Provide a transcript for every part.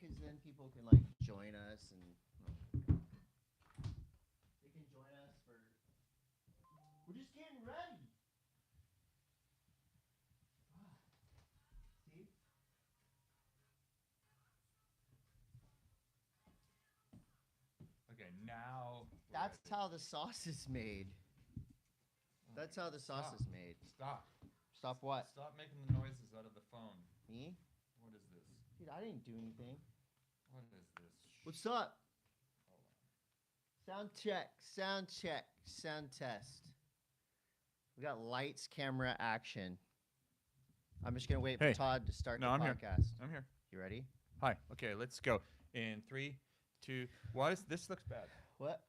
because then people can like join us and they can join us for. We're just getting ready. See? Okay, now. That's how the sauce is made. That's how the sauce is made. Stop. Stop what? Stop making the noises out of the phone. Me? What is this? Dude, I didn't do anything. What is this? What's up? Hold on. Sound check. Sound check. Sound test. We got lights, camera, action. I'm just going to wait for Todd to start the I'm podcast. Here. I'm here. You ready? Hi. Okay, let's go. In 3, 2. Why does this looks bad? What?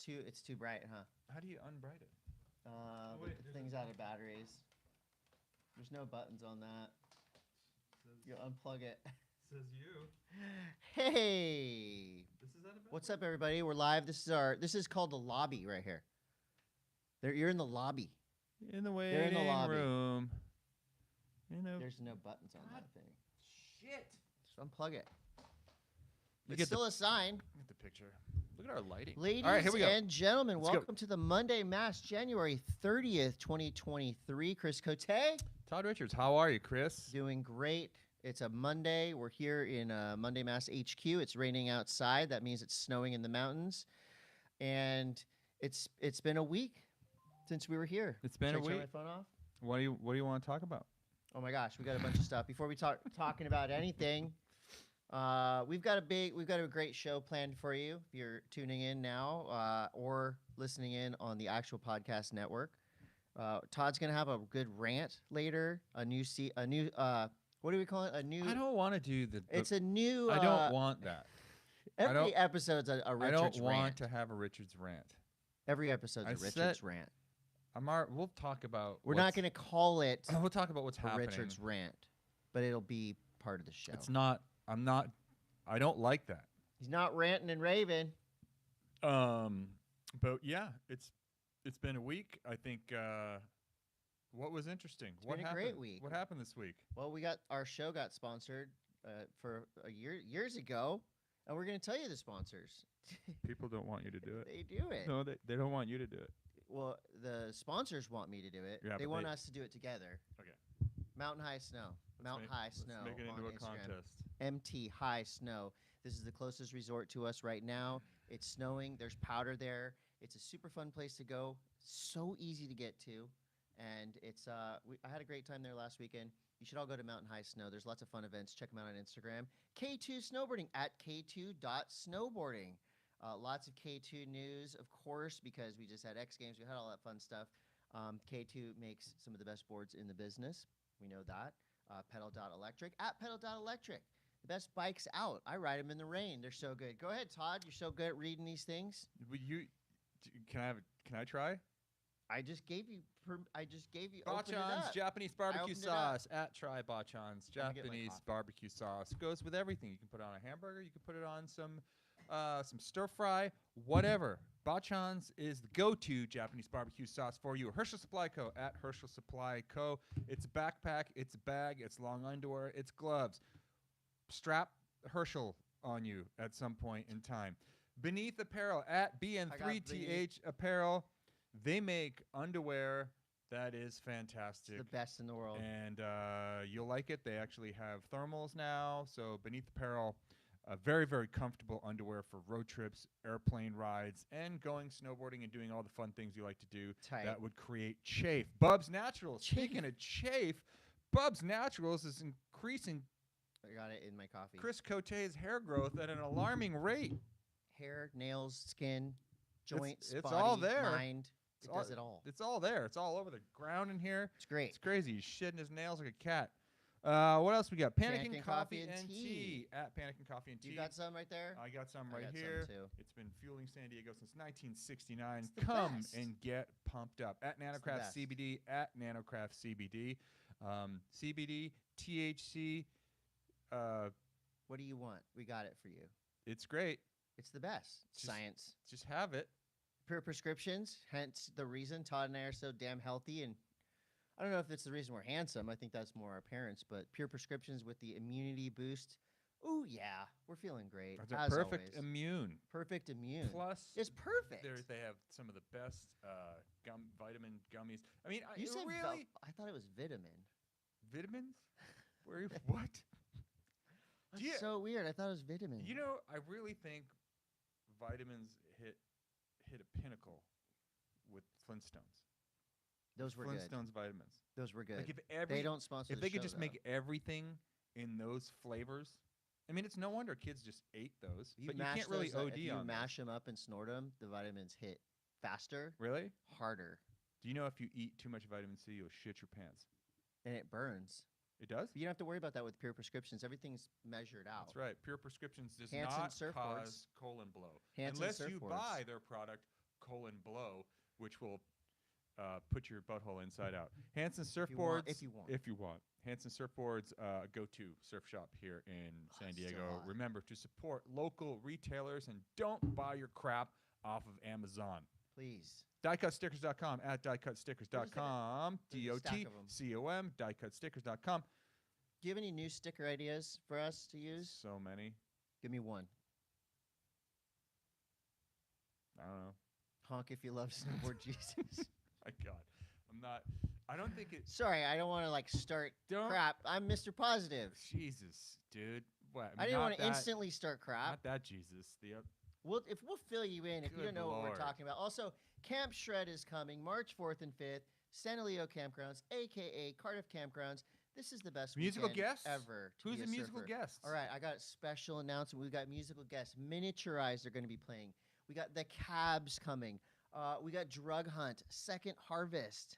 It's too bright, huh? How do you unbright it? With the things out of batteries. There's no buttons on that. You unplug it. Says you. Hey! This is out of batteries. What's up, everybody? We're live. This is called the lobby right here. You're in the lobby. In the They're waiting in the lobby. room. There's no buttons on that thing. Shit. Just unplug it. You It's get still a sign. Get the picture. Look at our lighting. Ladies All right, here we go. and gentlemen, Let's welcome to the Monday M.A.S.S, January 30th, 2023. Chris Coté. Todd Richards, how are you, Chris? Doing great. It's a Monday. We're here in Monday M.A.S.S HQ. It's raining outside. That means it's snowing in the mountains. And it's been a week since we were here. It's been Should a I turn week. my phone off? What do you want to talk about? Oh my gosh, we got a bunch of stuff. Before we talking about anything, we've got a great show planned for you. If you're tuning in now or listening in on the actual podcast network, Todd's gonna have a good rant later. A new what do we call it? A new. I don't want to do the. It's a new. I don't want that. Every episode's a Richards rant. I don't want to have a Richards rant. Every episode's a Richards rant. We'll talk about. We're not going to call it. We'll talk about what's happening. Richards rant, but it'll be part of the show. It's not. I'm not. I don't like that. He's not ranting and raving. But yeah, it's been a week. I think. What was interesting? It's been a great week. What happened this week? Well, our show got sponsored for years ago, and we're going to tell you the sponsors. People don't want you to do it. They do it. No, they don't want you to do it. Well, the sponsors want me to do it. Yeah, they want us to do it together. Okay. Mountain High Snow. Mountain High Snow. Let's make it into on a Instagram. contest. MT High Snow. This is the closest resort to us right now. It's snowing. There's powder there. It's a super fun place to go. So easy to get to. And it's I had a great time there last weekend. You should all go to Mountain High Snow. There's lots of fun events. Check them out on Instagram. K2 Snowboarding at k2.snowboarding. Lots of K2 news, of course, because we just had X Games. We had all that fun stuff. K2 makes some of the best boards in the business. We know that. Pedal.electric at Pedal.electric. The best bikes out. I ride them in the rain. They're so good. Go ahead, Todd. You're so good at reading these things. Can I try? I just gave you. Bachans Japanese barbecue sauce at Try Bachans Japanese barbecue sauce goes with everything. You can put it on a hamburger. You can put it on some stir fry, whatever. Bachans is the go-to Japanese barbecue sauce for you. Herschel Supply Co. at Herschel Supply Co. It's a backpack, it's a bag, it's long underwear, it's gloves. Strap Herschel on you at some point in time. Beneath Apparel at BN3TH Apparel. They make underwear that is fantastic. It's the best in the world. And you'll like it. They actually have thermals now. So Beneath Apparel, very, very comfortable underwear for road trips, airplane rides, and going snowboarding and doing all the fun things you like to do. Tight. That would create chafe. Bubs Naturals. Speaking of chafe, Bubs Naturals is increasing I got it in my coffee. Chris Coté's hair growth at an alarming rate. Hair, nails, skin, joints, it's body, all there. Mind. It does it all. It's all there. It's all over the ground in here. It's great. It's crazy. He's shedding his nails like a cat. What else we got? Pannikin Coffee and Tea. At Pannikin Coffee and Tea. You got some right there? I got some right got here. some too. It's been fueling San Diego since 1969. It's the Come best. and get pumped up. At Nanocraft best. CBD. At Nanocraft CBD. CBD, THC. What do you want? We got it for you. It's great. It's the best. Science. Just have it. Pure prescriptions, hence the reason Todd and I are so damn healthy. And I don't know if it's the reason we're handsome. I think that's more our parents. But pure prescriptions with the immunity boost Oh yeah, we're feeling great. That's a As perfect always. immune. Perfect immune. Plus, it's perfect. They have some of the best vitamin gummies. I mean, You said really? I thought it was vitamin. Vitamins? What? That's so weird. I thought it was vitamin. You know, I really think vitamins hit a pinnacle with Flintstones. Those were Flintstones good. Vitamins. Those were good. Like they don't sponsor. If they could show, just make everything in those flavors, I mean, it's no wonder kids just ate those. But you can't really OD on them. If you mash them up and snort them, the vitamins hit faster. Really? Harder. Do you know if you eat too much vitamin C, you'll shit your pants? And it burns. It does? But you don't have to worry about that with Pure Prescriptions. Everything's measured out. That's right. Pure Prescriptions does Hansen not Surfboards. cause colon blow. Hansen unless Surfboards. You buy their product, colon blow, which will put your butthole inside out. Hansen Surfboards. If you want. Hansen Surfboards, go-to surf shop here in San Diego. Remember to support local retailers and don't buy your crap off of Amazon. Please. DiecutStickers.com at DiecutStickers.com. DOTCOM. DiecutStickers.com. Do you have any new sticker ideas for us to use? So many. Give me one. I don't know. Honk if you love Snowboard Jesus. My God. I don't think it. Sorry, I don't want to start crap. I'm Mr. Positive. Jesus, dude. What? I didn't want to instantly start crap. Not that Jesus. We'll fill you in if you don't know Lord. what we're talking about. Also, Camp Shred is coming March 4th and 5th. San Elijo Campgrounds, a.k.a. Cardiff Campgrounds. This is the best musical weekend guests ever. Who's the musical guest? All right, I got a special announcement. We've got musical guests. Miniaturized are going to be playing. We got the Cabs coming. We got Drug Hunt, Second Harvest.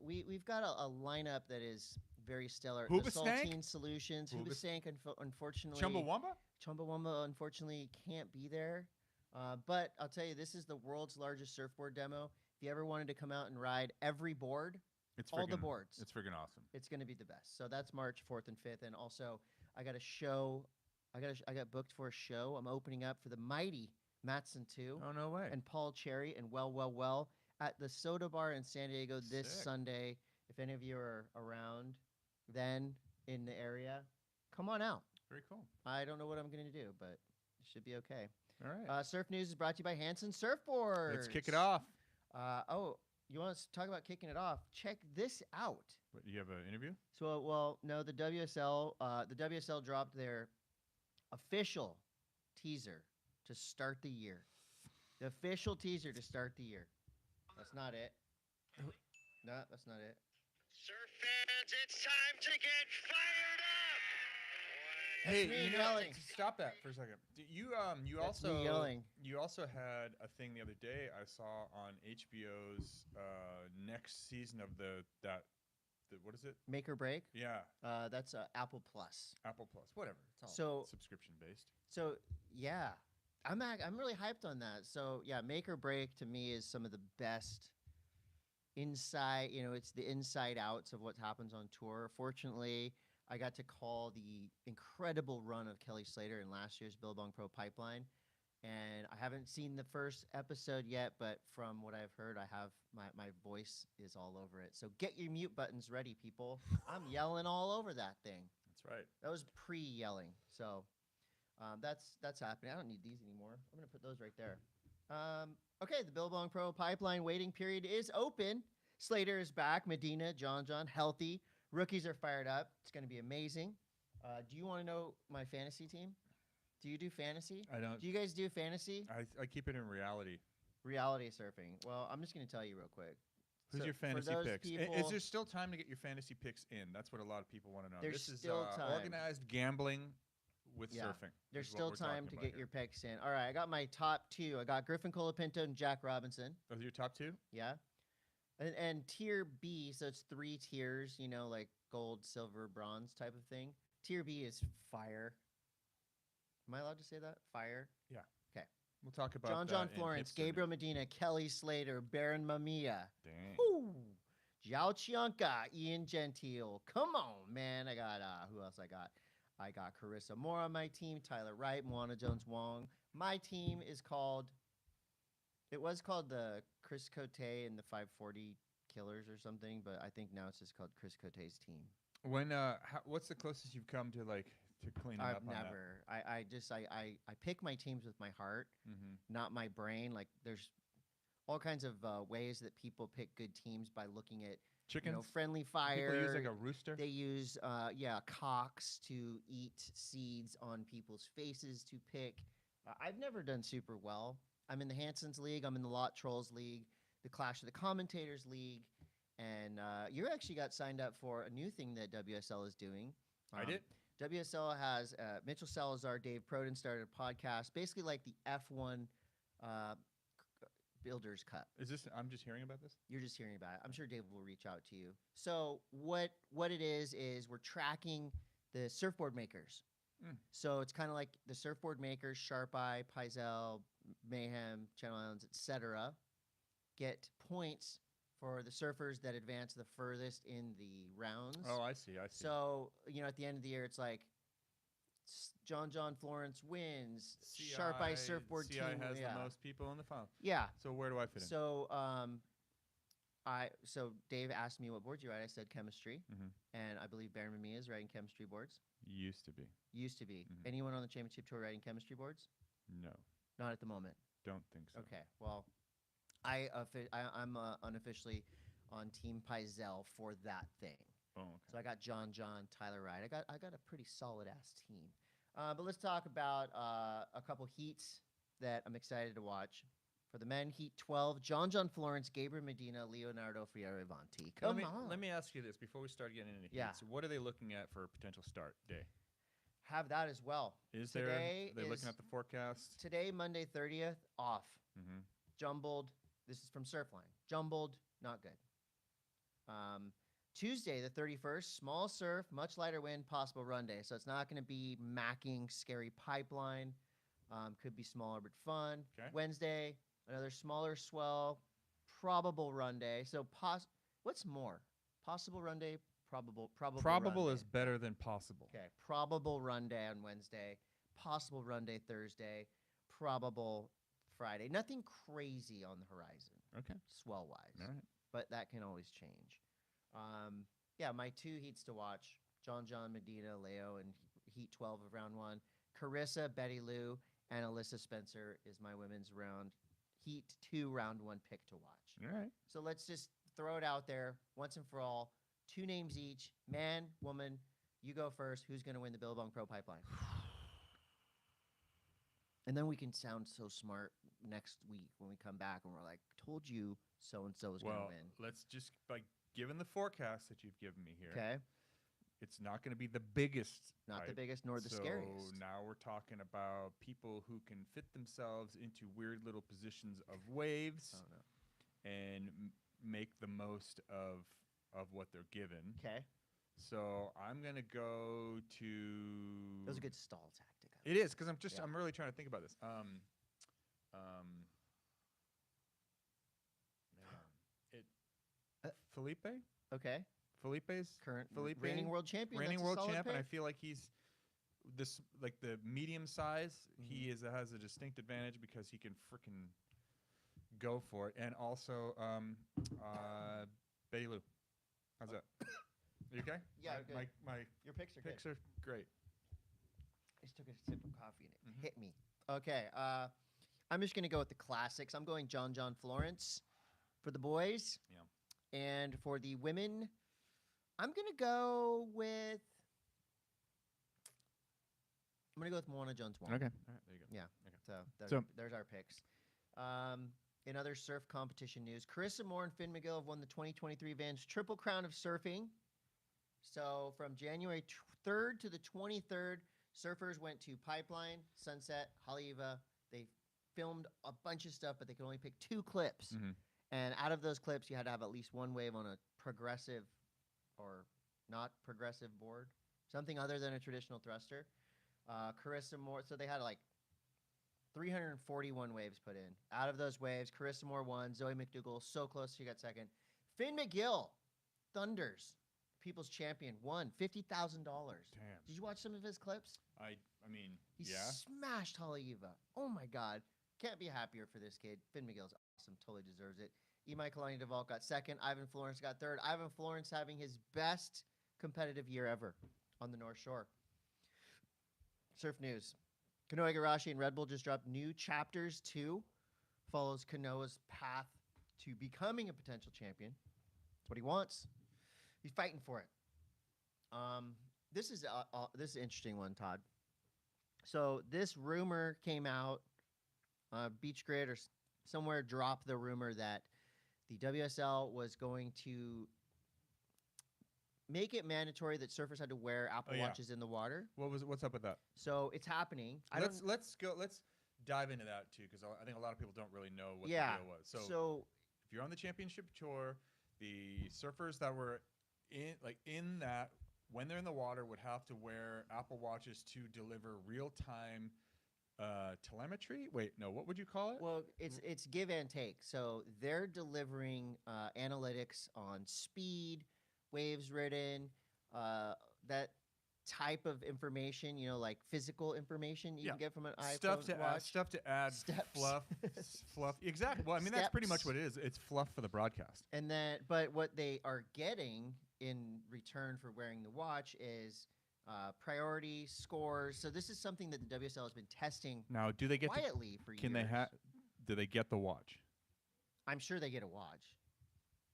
We've got a lineup that is very stellar. Hoobastank Solutions. Hoobastank, unfortunately. Chumbawamba, unfortunately, can't be there. But I'll tell you, this is the world's largest surfboard demo. If you ever wanted to come out and ride every board, all the boards. It's freaking awesome. It's going to be the best. So that's March 4th and 5th. And also, I got a show. I got booked for a show. I'm opening up for the mighty Matson 2. Oh, no way. And Paul Cherry and Well at the Soda Bar in San Diego this Sunday. If any of you are around then in the area, come on out. Very cool. I don't know what I'm going to do, but it should be okay. All right. Surf News is brought to you by Hansen Surfboards. Let's kick it off. You want us to talk about kicking it off? Check this out. What, do you have an interview? So, no, the WSL dropped their official teaser to start the year. The official teaser to start the year. That's not it. No, that's not it. Surf fans, it's time to get fired up. Hey, stop that for a second. You also had a thing the other day I saw on HBO's next season of the what is it? Make or Break? Yeah. That's Apple Plus. Apple Plus, whatever. It's all subscription based. So yeah, I'm really hyped on that. So yeah, Make or Break to me is some of the best inside. It's the inside outs of what happens on tour. Fortunately, I got to call the incredible run of Kelly Slater in last year's Billabong Pro Pipeline. And I haven't seen the first episode yet, but from what I've heard, I have my voice is all over it. So get your mute buttons ready, people. I'm yelling all over that thing. That's right. That was pre-yelling. So that's happening. I don't need these anymore. I'm going to put those right there. Okay, the Billabong Pro Pipeline waiting period is open. Slater is back. Medina, John, healthy. Rookies are fired up. It's going to be amazing. Do you want to know my fantasy team? Do you do fantasy? I don't. Do you guys do fantasy? I keep it in reality. Reality surfing. Well, I'm just going to tell you real quick. Who's your fantasy picks? Is there still time to get your fantasy picks in? That's what a lot of people want to know. There's still time. Organized gambling with surfing. There's still time to get your picks in. All right, I got my top two. I got Griffin Colapinto and Jack Robinson. Those are your top two? Yeah. And tier B, so it's 3 tiers, like gold, silver, bronze type of thing. Tier B is fire. Am I allowed to say that? Fire? Yeah. Okay. We'll talk about John Florence, Gabriel Medina, Kelly Slater, Baron Mamiya. Dang. Woo! Jiao Chianca, Ian Gentile. Come on, man. I got, who else I got? I got Carissa Moore on my team, Tyler Wright, Moana Jones-Wong. My team is called... It was called the Chris Coté and the 540 Killers or something, but I think now it's just called Chris Coté's team. When what's the closest you've come to to clean I've up on that. never. I just I pick my teams with my heart, not my brain. Like there's all kinds of ways that people pick good teams by looking at Chickens. Friendly Fire. People use like a rooster. They use cocks to eat seeds on people's faces to pick. I've never done super well. I'm in the Hansen's League. I'm in the Lot Trolls League, the Clash of the Commentators League, and you actually got signed up for a new thing that WSL is doing. I did. WSL has Mitchell Salazar, Dave Proden started a podcast, basically like the F1 Builders Cup. Is this? I'm just hearing about this. You're just hearing about it. I'm sure Dave will reach out to you. So what it is we're tracking the surfboard makers. So it's kind of like the surfboard makers, Sharp Eye, Pizel, Mayhem, Channel Islands, etc. get points for the surfers that advance the furthest in the rounds. Oh, I see. So, at the end of the year, it's like John Florence wins. Sharp Eye Surfboard CI team has the most people in the final. Yeah. So where do I fit in? So so Dave asked me what boards you ride. I said chemistry, and I believe Baron Mamiya is riding chemistry boards. Used to be. Anyone on the championship tour riding chemistry boards? No. Not at the moment. Don't think so. Okay. Well, I'm unofficially on Team Pizel for that thing. Oh, okay. So I got John, Tyler ride. I got a pretty solid ass team. But let's talk about a couple heats that I'm excited to watch. For the men, Heat 12, John Florence, Gabriel Medina, Leonardo Fioravanti. Come on. Let me ask you this before we start getting into heats. What are they looking at for a potential start day? Have that as well. Is there? Are they looking at the forecast? Today, Monday 30th, off. Jumbled. This is from Surfline. Jumbled, not good. Tuesday, the 31st, small surf, much lighter wind, possible run day. So it's not going to be macking, scary pipeline. Could be smaller but fun. Okay. Wednesday, another smaller swell, probable run day. So what's more? Possible run day, probable Probable run is day. better than possible. Okay. Probable run day on Wednesday, possible run day Thursday, probable Friday. Nothing crazy on the horizon. Okay. Swell-wise. All right. But that can always change. My two heats to watch, John, Medina, Leo, and Heat 12 of round one. Carissa, Betty Lou, and Alyssa Spencer is my women's round. Heat 2, round one pick to watch. All right. So let's just throw it out there once and for all. 2 names each, man, woman. You go first. Who's going to win the Billabong Pro Pipeline? And then we can sound so smart next week when we come back and we're like, told you so-and-so is going to win. Let's just, given the forecast that you've given me here. Okay. It's not going to be the biggest. Not the biggest nor the scariest. So now we're talking about people who can fit themselves into weird little positions of waves and make the most of what they're given. Okay. So I'm going to go to... That was a good stall tactic. It is, because I'm really trying to think about this. Felipe? Okay. Felipe's reigning world champion. Reigning world champ, and I feel like he's this the medium size. He has a distinct advantage because he can freaking go for it, and also Betty Lou. How's that? Are you okay? Yeah, good. My Your picks are great. I just took a sip of coffee and it hit me. Okay, I'm just gonna go with the classics. I'm going John Florence for the boys. Yeah. And for the women, I'm gonna go with Moana Jones. Okay. All right, there you go. Yeah. Okay. So there's our picks. In other surf competition news, Carissa Moore and Finn McGill have won the 2023 Vans Triple Crown of Surfing. So from January 3rd to the 23rd, surfers went to Pipeline, Sunset, Haleiwa. They filmed a bunch of stuff, but they could only pick 2 clips. And out of those clips, you had to have at least one wave on a progressive or not progressive board, something other than a traditional thruster. Carissa Moore, so they had 341 waves put in. Out of those waves, Carissa Moore won. Zoe McDougall, so close, she got second. Finn McGill, Thunders, People's Champion, won $50,000. Damn. Did you watch some of his clips? I mean, he smashed Haleiwa. Oh my God. Can't be happier for this kid. Finn McGill's awesome. Totally deserves it. Imai Kalani-DeVault got second. Ivan Florence got third. Ivan Florence having his best competitive year ever on the North Shore. Surf news. Kanoa Igarashi and Red Bull just dropped new chapters 2. Follows Kanoa's path to becoming a potential champion. That's what he wants. He's fighting for it. This is an interesting one, Todd. So this rumor came out. Beach Grid or somewhere dropped the rumor that the WSL was going to make it mandatory that surfers had to wear Apple Watches in the water. What's up with that? So it's happening. Let's dive into that too, because I think a lot of people don't really know what the deal was. So if you're on the championship tour, the surfers that were in that, when they're in the water, would have to wear Apple Watches to deliver real-time telemetry. Wait, no, what would you call it? Well, it's give and take. So they're delivering analytics on speed, waves ridden, that type of information, like physical information you can get from an iPhone watch. Stuff to add fluff. Exactly. Well, I mean, that's pretty much what it is. It's fluff for the broadcast. And then, but what they are getting in return for wearing the watch is priority scores. So this is something that the WSL has been testing. Now, do they get quietly for years? Do they get the watch? I'm sure they get a watch.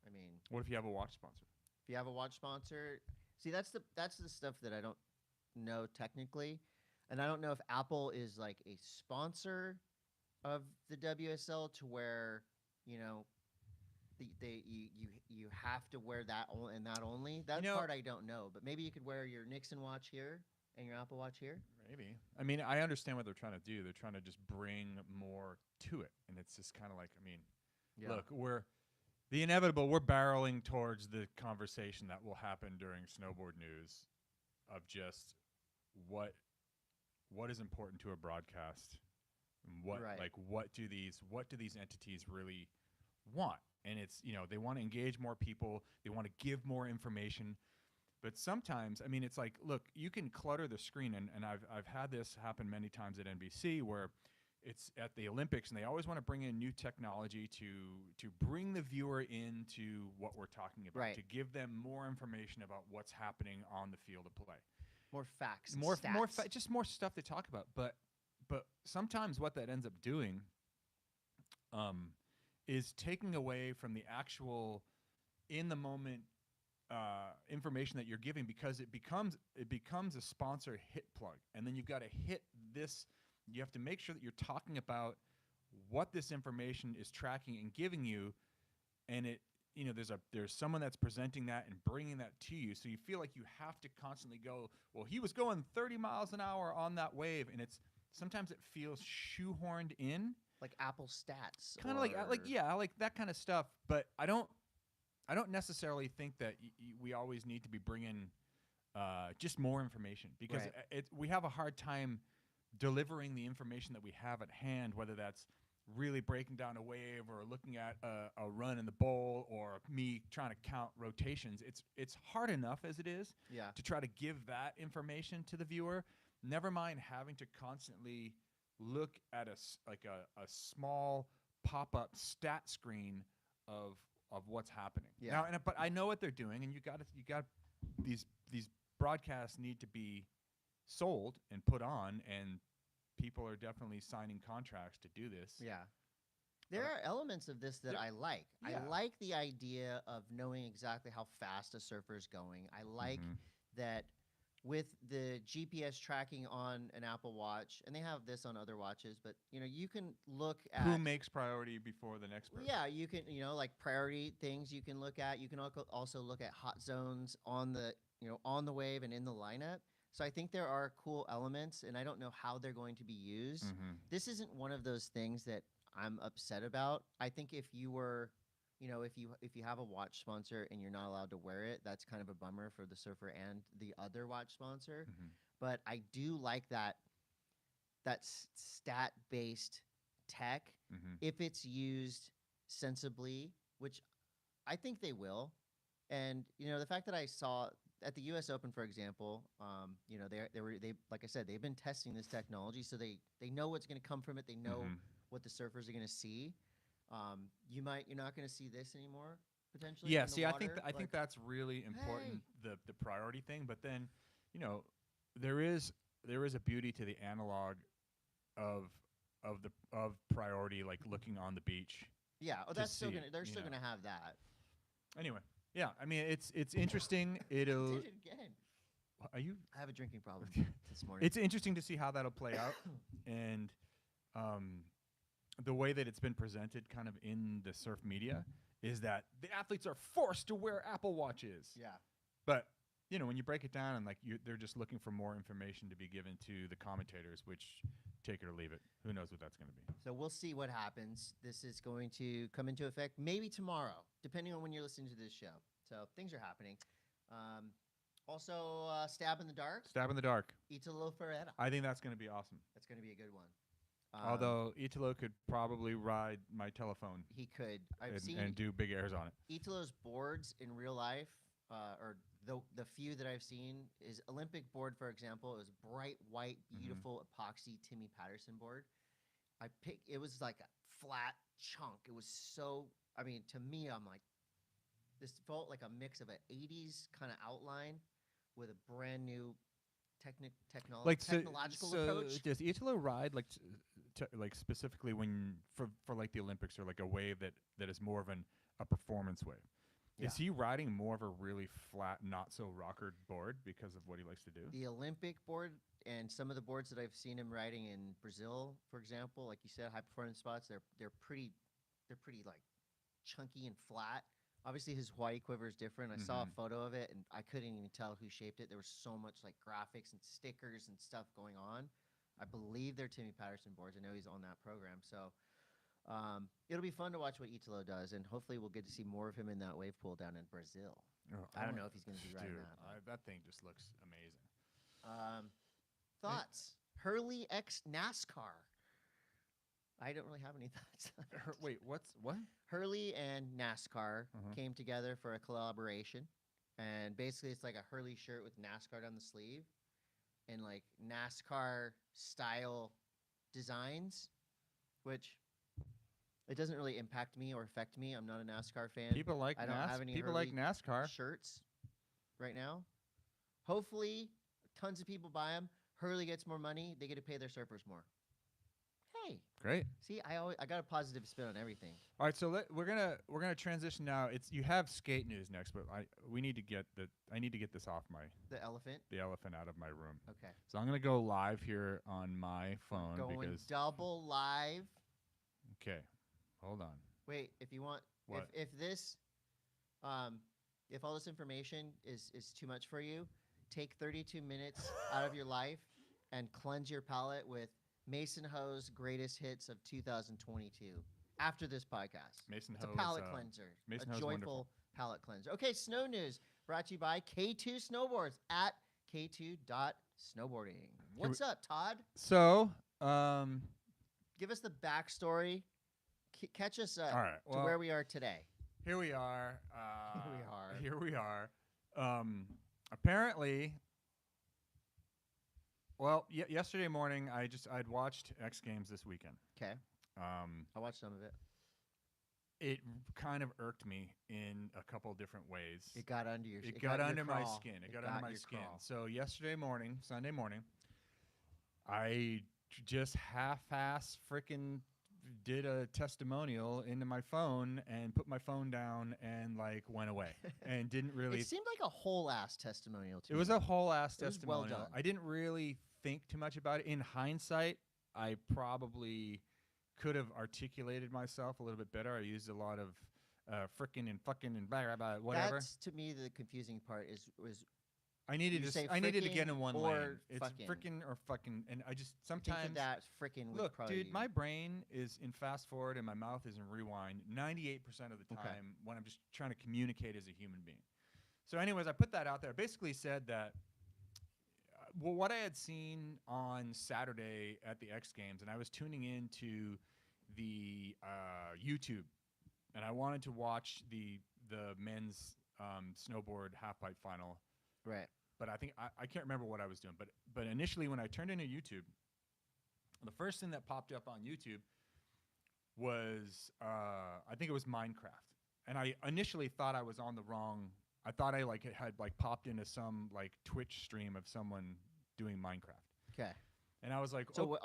I mean, what if you have a watch sponsor? If you have a watch sponsor, see, that's the stuff that I don't know technically, and I don't know if Apple is like a sponsor of the WSL to where you have to wear that and that only. That part I don't know, but maybe you could wear your Nixon watch here and your Apple Watch here. Maybe. I mean, I understand what they're trying to do. They're trying to just bring more to it, and it's just kind of like, I mean, look, the inevitable, we're barreling towards the conversation that will happen during Snowboard News of just what is important to a broadcast, and what do these entities really want? And it's, they want to engage more people, they want to give more information, but sometimes, I mean, it's like, look, you can clutter the screen, and I've had this happen many times at NBC where it's at the Olympics, and they always want to bring in new technology to bring the viewer into what we're talking about, to give them more information about what's happening on the field of play, more facts, just more stuff to talk about. But sometimes what that ends up doing, is taking away from the actual in the moment information that you're giving, because it becomes a sponsor hit plug, and then you've got to hit this. You have to make sure that you're talking about what this information is tracking and giving you, and there's someone that's presenting that and bringing that to you, so you feel like you have to constantly go, well, he was going 30 miles an hour on that wave, and sometimes it feels shoehorned in, like Apple stats, kind of like that kind of stuff. But I don't necessarily think that we always need to be bringing just more information, because we have a hard time delivering the information that we have at hand, whether that's really breaking down a wave or looking at a run in the bowl or me trying to count rotations. It's hard enough as it is to try to give that information to the viewer, never mind having to constantly look at a small pop-up stat screen of what's happening. Now, but I know what they're doing, and you got these broadcasts need to be sold and put on, and people are definitely signing contracts to do this. Yeah. There are elements of this that I like. Yeah. I like the idea of knowing exactly how fast a surfer is going. I like that with the GPS tracking on an Apple Watch, and they have this on other watches, but you can look at who makes priority before the next person. Yeah, you can, like priority things you can look at. You can also look at hot zones on the, on the wave and in the lineup. So I think there are cool elements, and I don't know how they're going to be used. This isn't one of those things that I'm upset about. I think if you were, if you have a watch sponsor and you're not allowed to wear it, that's kind of a bummer for the surfer and the other watch sponsor. But I do like that stat-based tech if it's used sensibly, which I think they will. And the fact that I saw at the U.S. Open, for example, they like I said, they've been testing this technology, so they know what's going to come from it. They know what the surfers are going to see. You're not going to see this anymore potentially. Yeah, see, I think that's really important, the priority thing. But then, there is a beauty to the analog of priority, like looking on the beach. Yeah, that's still gonna. They're still gonna have that. Anyway, yeah. I mean, it's interesting. It'll. I did it again. Are you? I have a drinking problem this morning. It's interesting to see how that'll play out, and the way that it's been presented, kind of in the surf media, is that the athletes are forced to wear Apple Watches. Yeah. But when you break it down, and like they're just looking for more information to be given to the commentators, which take it or leave it. Who knows what that's going to be? So we'll see what happens. This is going to come into effect maybe tomorrow, depending on when you're listening to this show. So things are happening. Also, Stab in the Dark. Stab in the Dark. Italo Ferreira. I think that's going to be awesome. That's going to be a good one. Although Italo could probably ride my telephone. He could. I've seen and do big airs on it. Italo's boards in real life, or the few that I've seen, is Olympic board, for example. It was bright white, beautiful epoxy Timmy Patterson board. It was like a flat chunk. It was so. I mean, to me, I'm like, this felt like a mix of an '80s kind of outline with a brand new technological approach. So does Italo ride like specifically for like the Olympics, or like a wave that is more of a performance wave? Yeah. Is he riding more of a really flat, not so rocker board because of what he likes to do? The Olympic board and some of the boards that I've seen him riding in Brazil, for example, like you said, high performance spots, they're pretty like chunky and flat. Obviously, his Hawaii quiver is different. I saw a photo of it, and I couldn't even tell who shaped it. There was so much like graphics and stickers and stuff going on. I believe they're Timmy Patterson boards. I know he's on that program. So it'll be fun to watch what Italo does, and hopefully we'll get to see more of him in that wave pool down in Brazil. I don't know if he's going to be riding that. That thing just looks amazing. Thoughts? Hurley x NASCAR. I don't really have any thoughts. Wait, what? Hurley and NASCAR came together for a collaboration, and basically it's like a Hurley shirt with NASCAR on the sleeve, and like NASCAR style designs, which it doesn't really impact me or affect me. I'm not a NASCAR fan. People like NASCAR shirts right now. Hopefully, tons of people buy them. Hurley gets more money. They get to pay their surfers more. Hey, great. See, I got a positive spin on everything. All right, so we're gonna transition now. You have skate news next, but I need to get this off the elephant out of my room. Okay. So I'm gonna go live here on my phone. Going double live. Okay, hold on. Wait, if you want, what? if all this information is too much for you, take 32 minutes out of your life and cleanse your palate with Mason Ho's greatest hits of 2022 after this podcast. Mason Ho is a palate cleanser. Mason a Ho's joyful wonderful. Palate cleanser. Okay, snow news brought to you by K2 Snowboards at k2.snowboarding. What's up, Todd? So, give us the backstory. Catch us up all right, to where we are today. Here we are. Here we are. Apparently. Well, yesterday morning, I'd watched X Games this weekend. Okay. I watched some of it. It kind of irked me in a couple different ways. It got under your. It got under my skin. It got under my skin. So Sunday morning, I just half-ass freaking did a testimonial into my phone and put my phone down and like went away and didn't really. It seemed like a whole ass testimonial to me. It was a whole ass testimonial. Well done. I didn't really think too much about it. In hindsight, I probably could have articulated myself a little bit better. I used a lot of frickin' and fucking and blah, blah, blah, whatever. That's to me the confusing part was. I needed to get in one lane. It's frickin' or fucking, and I just sometimes think of that frickin' would look, probably dude. My brain is in fast forward and my mouth is in rewind 98% of the time when I'm just trying to communicate as a human being. So, anyways, I put that out there. I basically said that what I had seen on Saturday at the X Games, and I was tuning into the YouTube, and I wanted to watch the men's snowboard half-pipe final. Right. But I think I can't remember what I was doing. But initially, when I turned into YouTube, the first thing that popped up on YouTube was I think it was Minecraft, and I initially thought I was on the wrong. I thought I had popped into some like Twitch stream of someone doing Minecraft. Okay. And I was like, so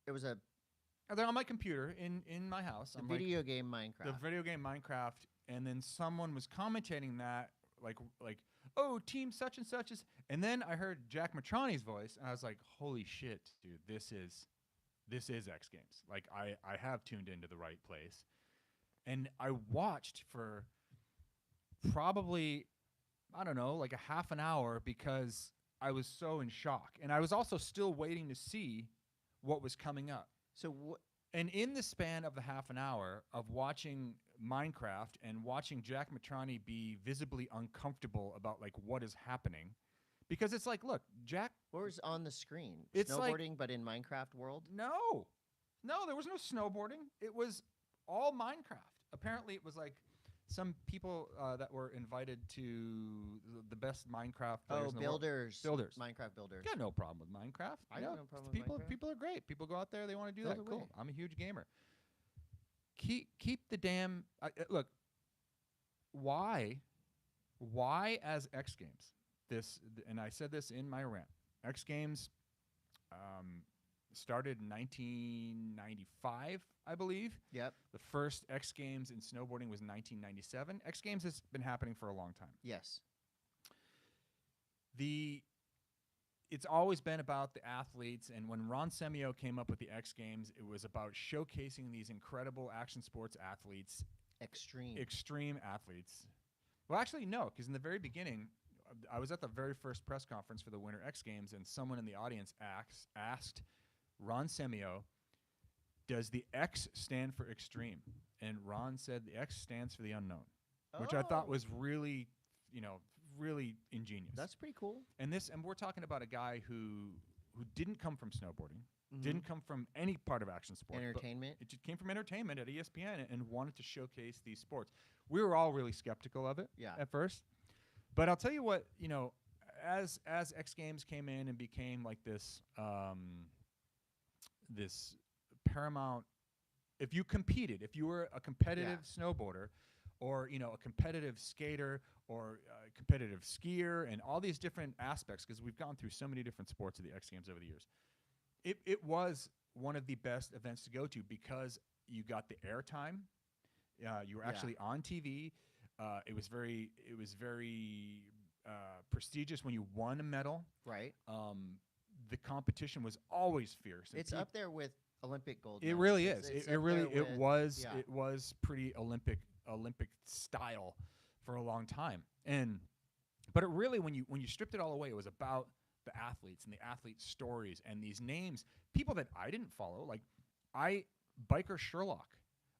it was they're on my computer in my house. The video game Minecraft. The video game Minecraft, and then someone was commentating that, like, oh, team such and such is, and then I heard Jack Matroni's voice, and I was like, holy shit, dude, this is X Games. Like, I have tuned into the right place, and I watched for probably, I don't know, like a half an hour because I was so in shock, and I was also still waiting to see what was coming up. So and in the span of the half an hour of watching Minecraft and watching Jack Matroni be visibly uncomfortable about like what is happening, because it's like, look, Jack. What was on the screen? It's snowboarding, like, but in Minecraft world? No, there was no snowboarding. It was all Minecraft. Apparently, it was like some people that were invited to the best Minecraft players in the builders. World. Builders. Minecraft builders. Got no problem with Minecraft. I got no problem with Minecraft. People are great. People go out there. They want to do Build that. away. Cool. I'm a huge gamer. Keep the damn look. Why as X Games this, and I said this in my rant. X Games started in 1995, I believe. Yep. The first X Games in snowboarding was 1997. X Games has been happening for a long time. Yes. It's always been about the athletes, and when Ron Semio came up with the X Games, it was about showcasing these incredible action sports athletes. Extreme athletes. Well, actually, no, because in the very beginning, I was at the very first press conference for the Winter X Games, and someone in the audience asked Ron Semio, does the X stand for extreme? And Ron said the X stands for the unknown, which I thought was really, really ingenious. That's pretty cool. And we're talking about a guy who didn't come from snowboarding, didn't come from any part of action sport. Entertainment. It just came from entertainment at ESPN and wanted to showcase these sports. We were all really skeptical of it at first. But I'll tell you what, as X Games came in and became like this this paramount, if you competed, if you were a competitive snowboarder, or a competitive skater, or a competitive skier, and all these different aspects, because we've gone through so many different sports of the X Games over the years, it was one of the best events to go to because you got the airtime, you were actually on TV. It was very prestigious when you won a medal. Right. The competition was always fierce. It's up there with Olympic gold. It really is. It was pretty Olympic style for a long time. But it really, when you stripped it all away, it was about the athletes and the athlete stories and these names, people that I didn't follow, like Biker Sherlock,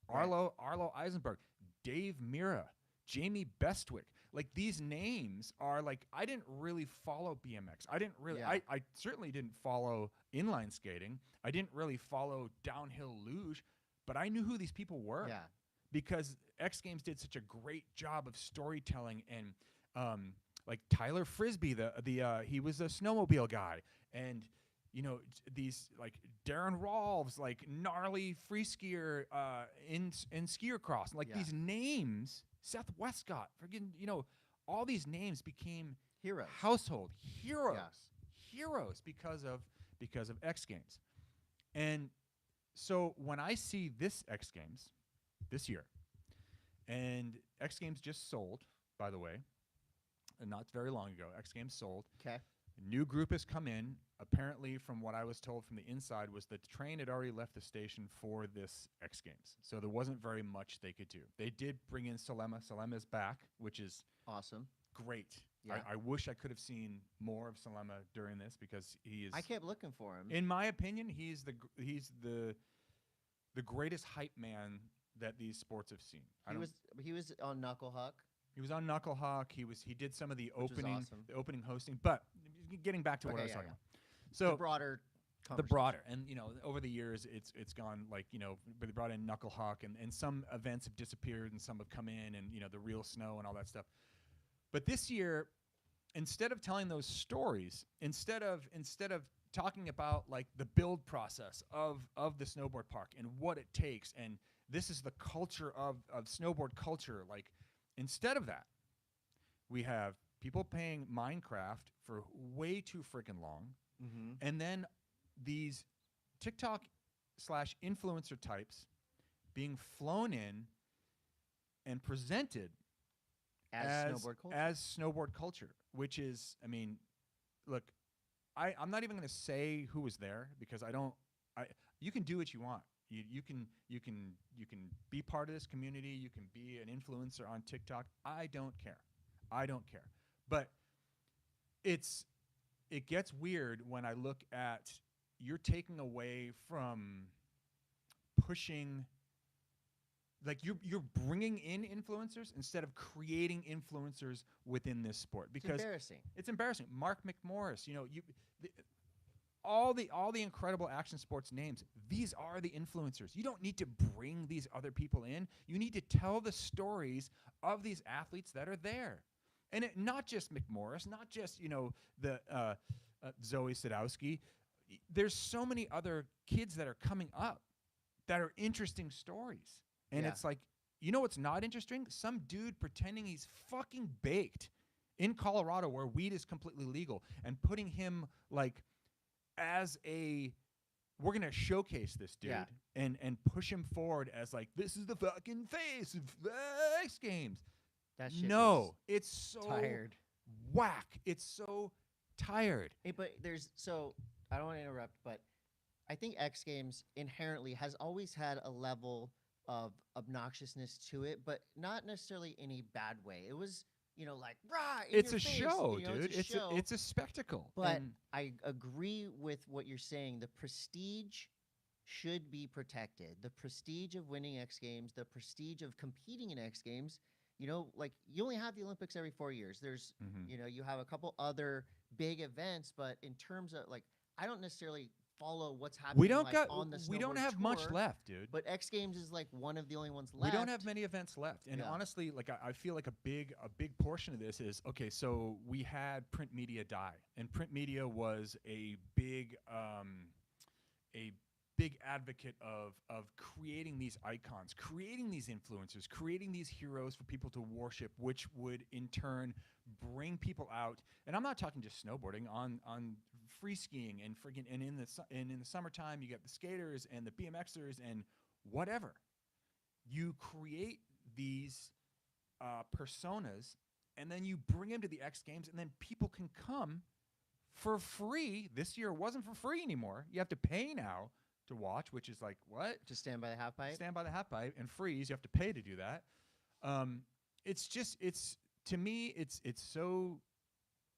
Arlo Eisenberg, Dave Mira, Jamie Bestwick. Like, these names are like, I didn't really follow BMX. I didn't really, I certainly didn't follow inline skating. I didn't really follow downhill luge, but I knew who these people were. Yeah. Because X Games did such a great job of storytelling, and like Tyler Frisbee, he was a snowmobile guy, and these like Darren Rolves, like gnarly free skier in skier cross, like these names. Seth Westcott, all these names became heroes, household heroes because of X Games. And so when I see this X Games this year, and X Games just sold, by the way, and not very long ago, X Games sold. Okay. A new group has come in. Apparently, from what I was told from the inside, was the train had already left the station for this X Games. So there wasn't very much they could do. They did bring in Salema. Salema's back, which is awesome. Great. Yeah. I wish I could have seen more of Salema during this, because he is. I kept looking for him. In my opinion, he's the greatest hype man that these sports have seen. He was on Knucklehuck. He was on Knucklehuck. He did some of the opening hosting. But getting back to what I was talking about. So the broader and over the years it's gone, like, they brought in Knucklehuck, and some events have disappeared and some have come in, and the real snow and all that stuff. But this year, instead of telling those stories, instead of talking about like the build process of the snowboard park and what it takes, and this is the culture of snowboard culture, like, instead of that, we have people paying Minecraft for way too freaking long, And then these TikTok / influencer types being flown in and presented as snowboard culture, which is, I mean, look, I'm not even going to say who was there because you can do what you want. You can be part of this community. You can be an influencer on TikTok. I don't care. But it gets weird when I look at you're taking away from pushing. Like you're bringing in influencers instead of creating influencers within this sport because it's embarrassing. Mark McMorris, all the incredible action sports names. These are the influencers. You don't need to bring these other people in. You need to tell the stories of these athletes that are there, and not just McMorris, not just the Zoe Sadowski. There's so many other kids that are coming up that are interesting stories. And it's like, what's not interesting? Some dude pretending he's fucking baked in Colorado where weed is completely legal and putting him like as we're going to showcase this dude and push him forward as like, this is the fucking face of the X Games. That shit it's so tired. Whack. It's so tired. Hey, but I don't want to interrupt, but I think X Games inherently has always had a level of obnoxiousness to it, but not necessarily in a bad way. It was, like, rah, it's a show, dude. It's a spectacle. But I agree with what you're saying. The prestige should be protected. The prestige of winning X Games, the prestige of competing in X Games. Like you only have the Olympics every 4 years. There's, you have a couple other big events, but in terms of like, I don't necessarily follow what's happening on the snowboard we don't have tour, much left, dude. But X Games is like one of the only ones left. We don't have many events left. And honestly, like I feel like a big portion of this is okay, so we had print media die. And print media was a big advocate of creating these icons, creating these influencers, creating these heroes for people to worship, which would in turn bring people out. And I'm not talking just snowboarding, on free skiing and in the summertime you get the skaters and the BMXers and whatever. You create these personas and then you bring them to the X Games and then people can come for free. This year it wasn't for free anymore. You have to pay now to watch, which is like, what? To stand by the half pipe? Stand by the half pipe and freeze. You have to pay to do that. To me,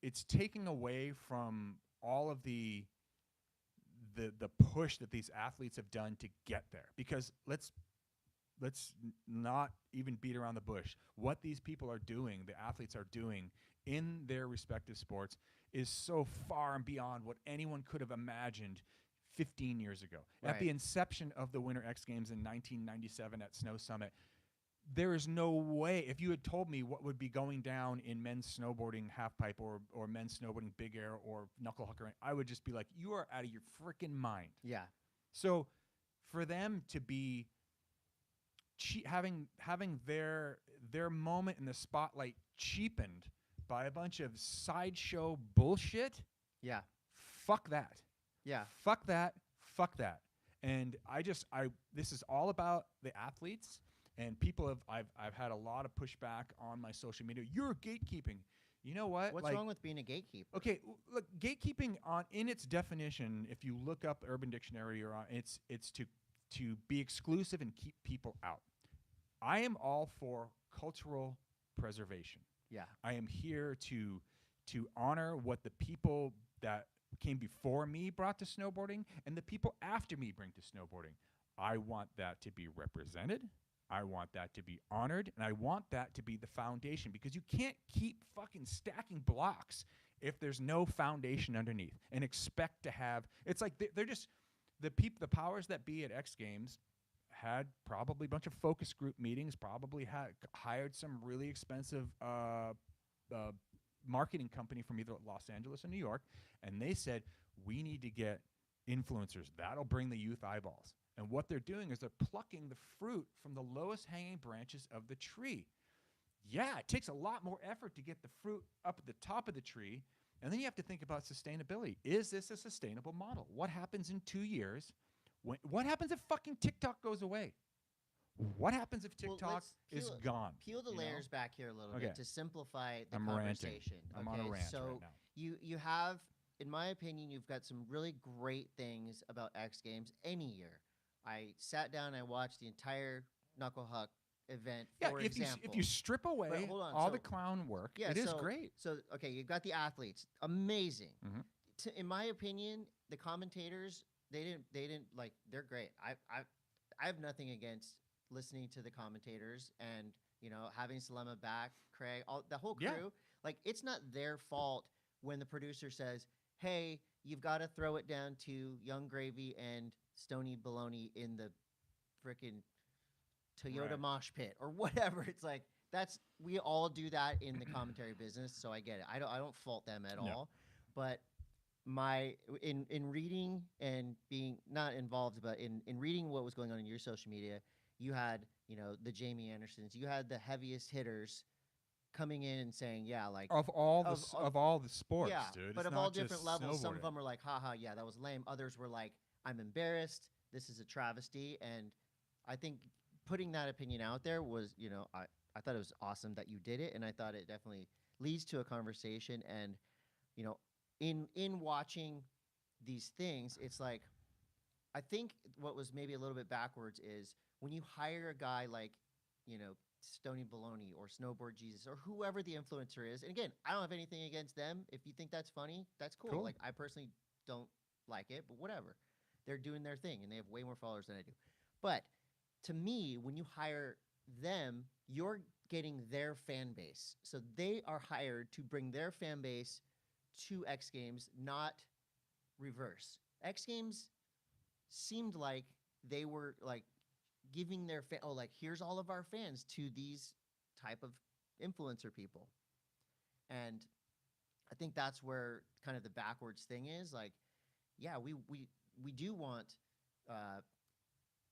it's taking away from all of the push that these athletes have done to get there. Because let's not even beat around the bush. What these people are doing, the athletes are doing in their respective sports, is so far and beyond what anyone could have imagined 15 years ago. Right. At the inception of the Winter X Games in 1997 at Snow Summit, there is no way, if you had told me what would be going down in men's snowboarding halfpipe or men's snowboarding big air or knuckle hucker, I would just be like, you are out of your freaking mind. Yeah. So for them to be having their moment in the spotlight cheapened by a bunch of sideshow bullshit, fuck that. Yeah. Fuck that. And this is all about the athletes. And people I've had a lot of pushback on my social media. You're gatekeeping. You know what? What's wrong with being a gatekeeper? Okay, look, gatekeeping in its definition, if you look up Urban Dictionary, it's to be exclusive and keep people out. I am all for cultural preservation. Yeah. I am here to honor what the people that came before me brought to snowboarding and the people after me bring to snowboarding. I want that to be represented. I want that to be honored, and I want that to be the foundation, because you can't keep fucking stacking blocks if there's no foundation underneath and expect to have. It's like they're just the powers that be at X Games had probably a bunch of focus group meetings, probably hired some really expensive marketing company from either Los Angeles or New York, and they said, we need to get influencers. That'll bring the youth eyeballs. And what they're doing is they're plucking the fruit from the lowest hanging branches of the tree. Yeah, it takes a lot more effort to get the fruit up at the top of the tree And then you have to think about sustainability. Is this a sustainable model? What happens in 2 years? What happens if fucking TikTok goes away? What happens if TikTok is gone? Peel the layers back here a little bit to simplify the I'm conversation. Ranting. I'm on a rant so right now. you have, in my opinion, you've got some really great things about X Games any year. I sat down, I watched the entire Knuckle Huck event, for example. If you strip away all the clown work, it is great. So, okay, you've got the athletes. Amazing. In my opinion, the commentators, they didn't like, they're great. I have nothing against listening to the commentators and, you know, having Salema back, Craig, the whole crew. Yeah. Like, it's not their fault when the producer says, hey, you've got to throw it down to Young Gravy and Stony Baloney in the frickin' Toyota mosh pit or whatever. It's like, we all do that in the commentary business, so I get it. I don't fault them at all. But in reading and being not involved, but in reading what was going on in your social media, you had, you know, the Jamie Andersons, you had the heaviest hitters coming in and saying, yeah, like of all the sports, dude. But it's of not all different levels, some of snowboarding. them were like, haha, yeah, that was lame. Others were like, I'm embarrassed. This is a travesty. And I think putting that opinion out there was, you know, I thought it was awesome that you did it, and I thought it definitely leads to a conversation. And, you know, in watching these things, it's like, I think what was maybe a little bit backwards is when you hire a guy like, you know, Stony Baloney or Snowboard Jesus or whoever the influencer is, and again, I don't have anything against them. If you think that's funny, that's cool. Like, I personally don't like it, but whatever. They're doing their thing, and they have way more followers than I do. But to me, when you hire them, you're getting their fan base. So they are hired to bring their fan base to X Games, not reverse. X Games seemed like they were like giving their like, here's all of our fans to these type of influencer people. And I think that's where kind of the backwards thing is. Like, yeah, we do want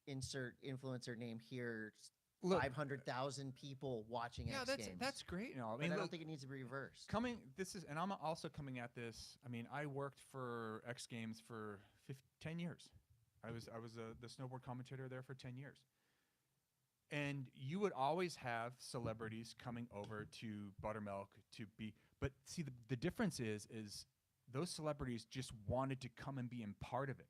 insert influencer name here. 500,000 people watching X Games. That's great. I mean, I don't think it needs to be reversed. And I'm also coming at this. I mean, I worked for X Games for 10 years. I was the snowboard commentator there for 10 years. And you would always have celebrities coming over to Buttermilk but see, the difference is those celebrities just wanted to come and be a part of it.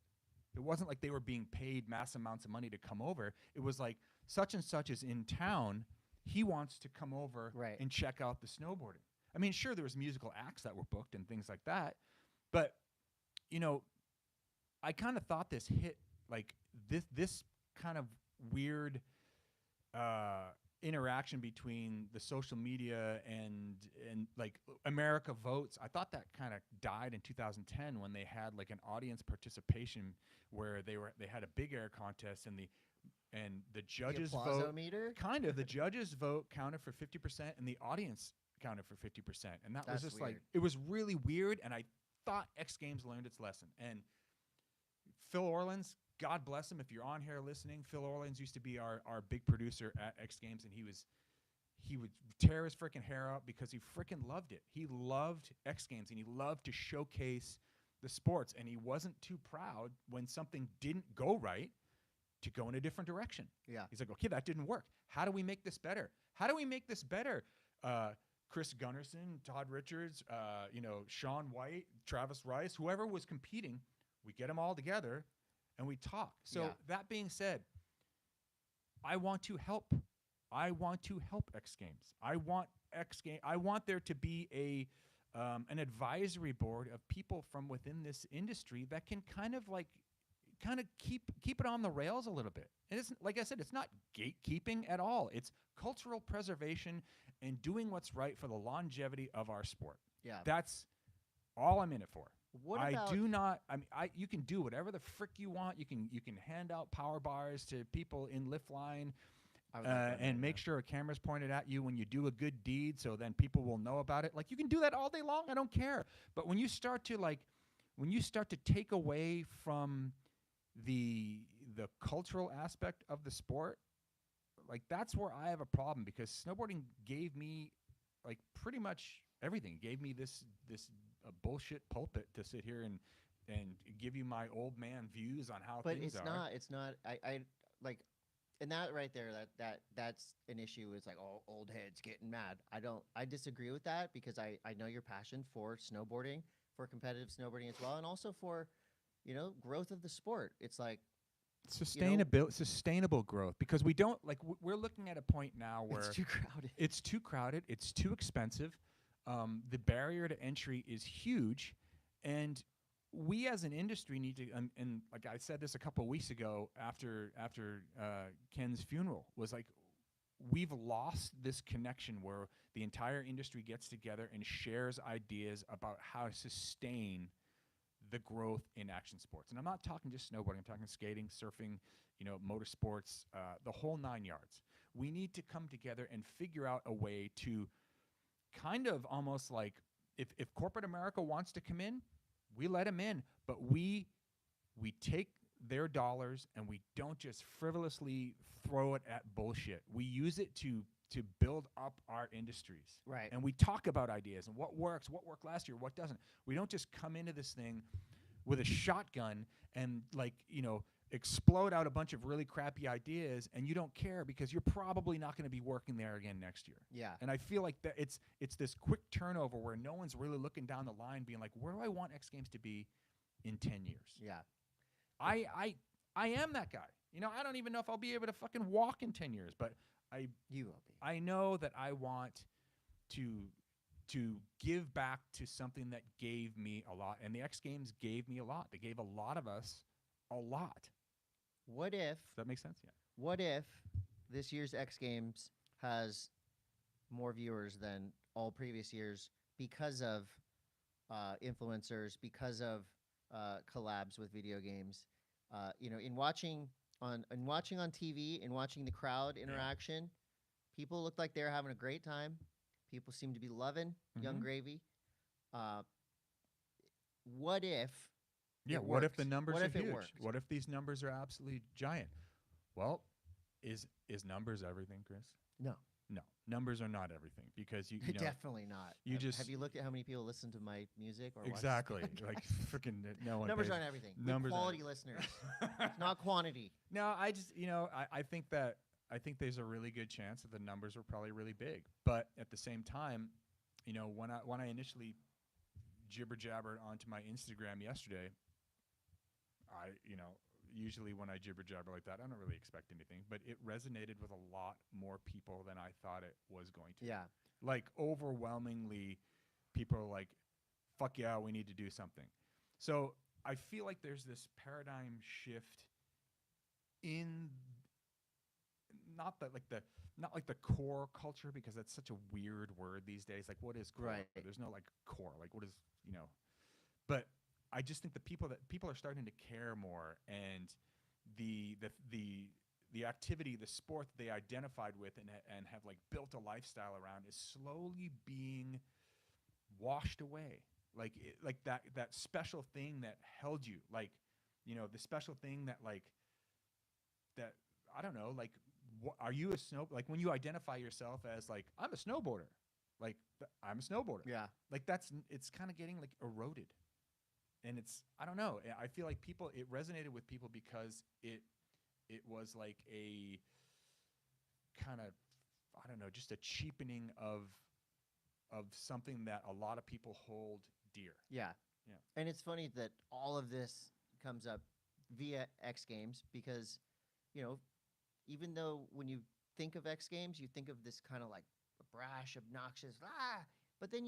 It wasn't like they were being paid mass amounts of money to come over. It was like, such and such is in town. He wants to come over and check out the snowboarding. I mean, sure, there was musical acts that were booked and things like that. But, you know, I kind of thought this hit, like, this kind of weird interaction between the social media and like America Votes. I thought that kind of died in 2010 when they had like an audience participation where they had a big air contest and the judges vote the judges vote counted for 50% and the audience counted for 50%, and that's was just weird. Like, it was really weird, and I thought X Games learned its lesson. And Phil Orleans, God bless him, if you're on here listening, Phil Orleans used to be our big producer at X Games, and he would tear his freaking hair out because he freaking loved it. He loved X Games, and he loved to showcase the sports, and he wasn't too proud when something didn't go right to go in a different direction. Yeah. He's like, okay, that didn't work. How do we make this better? Chris Gunnarsson, Todd Richards, Sean White, Travis Rice, whoever was competing, we get them all together and we talk. So that being said, I want to help. I want to help X Games. I want there to be an advisory board of people from within this industry that can kind of keep it on the rails a little bit. And it's, like I said, it's not gatekeeping at all. It's cultural preservation and doing what's right for the longevity of our sport. Yeah. That's all I'm in it for. You can do whatever the frick you want. You can hand out power bars to people in lift line and make sure a camera's pointed at you when you do a good deed, so then people will know about it. Like, you can do that all day long. I don't care. But when you start to take away from the cultural aspect of the sport, like, that's where I have a problem, because snowboarding gave me like pretty much everything. It gave me this a bullshit pulpit to sit here and give you my old man views on how but things are. But it's not. I like, and that right there, that's an issue. It's like, oh, old heads getting mad. I disagree with that because I know your passion for snowboarding, for competitive snowboarding as well, and also for, growth of the sport. It's like sustainable growth, because we don't like we're looking at a point now where it's too crowded. It's too crowded. It's too expensive. The barrier to entry is huge, and we as an industry need to. And like I said this a couple of weeks ago after Ken's funeral, was like, we've lost this connection where the entire industry gets together and shares ideas about how to sustain the growth in action sports. And I'm not talking just snowboarding. I'm talking skating, surfing, motorsports, the whole 9 yards. We need to come together and figure out a way to kind of almost like, if corporate America wants to come in, we let them in, but we take their dollars and we don't just frivolously throw it at bullshit. We use it to build up our industries. Right. And we talk about ideas and what works, what worked last year, what doesn't. We don't just come into this thing with a shotgun and explode out a bunch of really crappy ideas, and you don't care because you're probably not going to be working there again next year. Yeah. And I feel like that it's this quick turnover where no one's really looking down the line being like, where do I want X Games to be in 10 years? Yeah. I am that guy. I don't even know if I'll be able to fucking walk in 10 years, but you will be. I know that I want to give back to something that gave me a lot, and the X Games gave me a lot. They gave a lot of us a lot. What if? Does that make sense? Yeah. What if this year's X Games has more viewers than all previous years because of influencers, because of collabs with video games? In watching on TV and watching the crowd interaction, people look like they're having a great time. People seem to be loving Young Gravy. What if? Yeah. What if the numbers are huge? Works? What if these numbers are absolutely giant? Well, is numbers everything, Chris? No. No, numbers are not everything, because you know, definitely not. Have you looked at how many people listen to my music or exactly like freaking no one. Numbers aren't everything. Numbers quality listeners, not quantity. No, I just I think there's a really good chance that the numbers are probably really big, but at the same time, when I initially jibber jabbered onto my Instagram yesterday, usually when I jibber jabber like that, I don't really expect anything, but it resonated with a lot more people than I thought it was going to. Yeah. Like overwhelmingly, people are like, fuck yeah, we need to do something. So I feel like there's this paradigm shift in not like the core culture, because that's such a weird word these days. Like, what is core? Right. There's no like core. Like, what is, but I just think people are starting to care more, and the activity, the sport that they identified with and have like built a lifestyle around is slowly being washed away. Like that special thing that held you, like, the special thing that that I don't know, like, are you like when you identify yourself as like, I'm a snowboarder, like I'm a snowboarder. Yeah. Like it's kind of getting like eroded. And I don't know. I feel like it resonated with people because it was like a kind of, I don't know, just a cheapening of something that a lot of people hold dear. Yeah. Yeah. And it's funny that all of this comes up via X Games because, even though when you think of X Games, you think of this kind of like brash, obnoxious, but then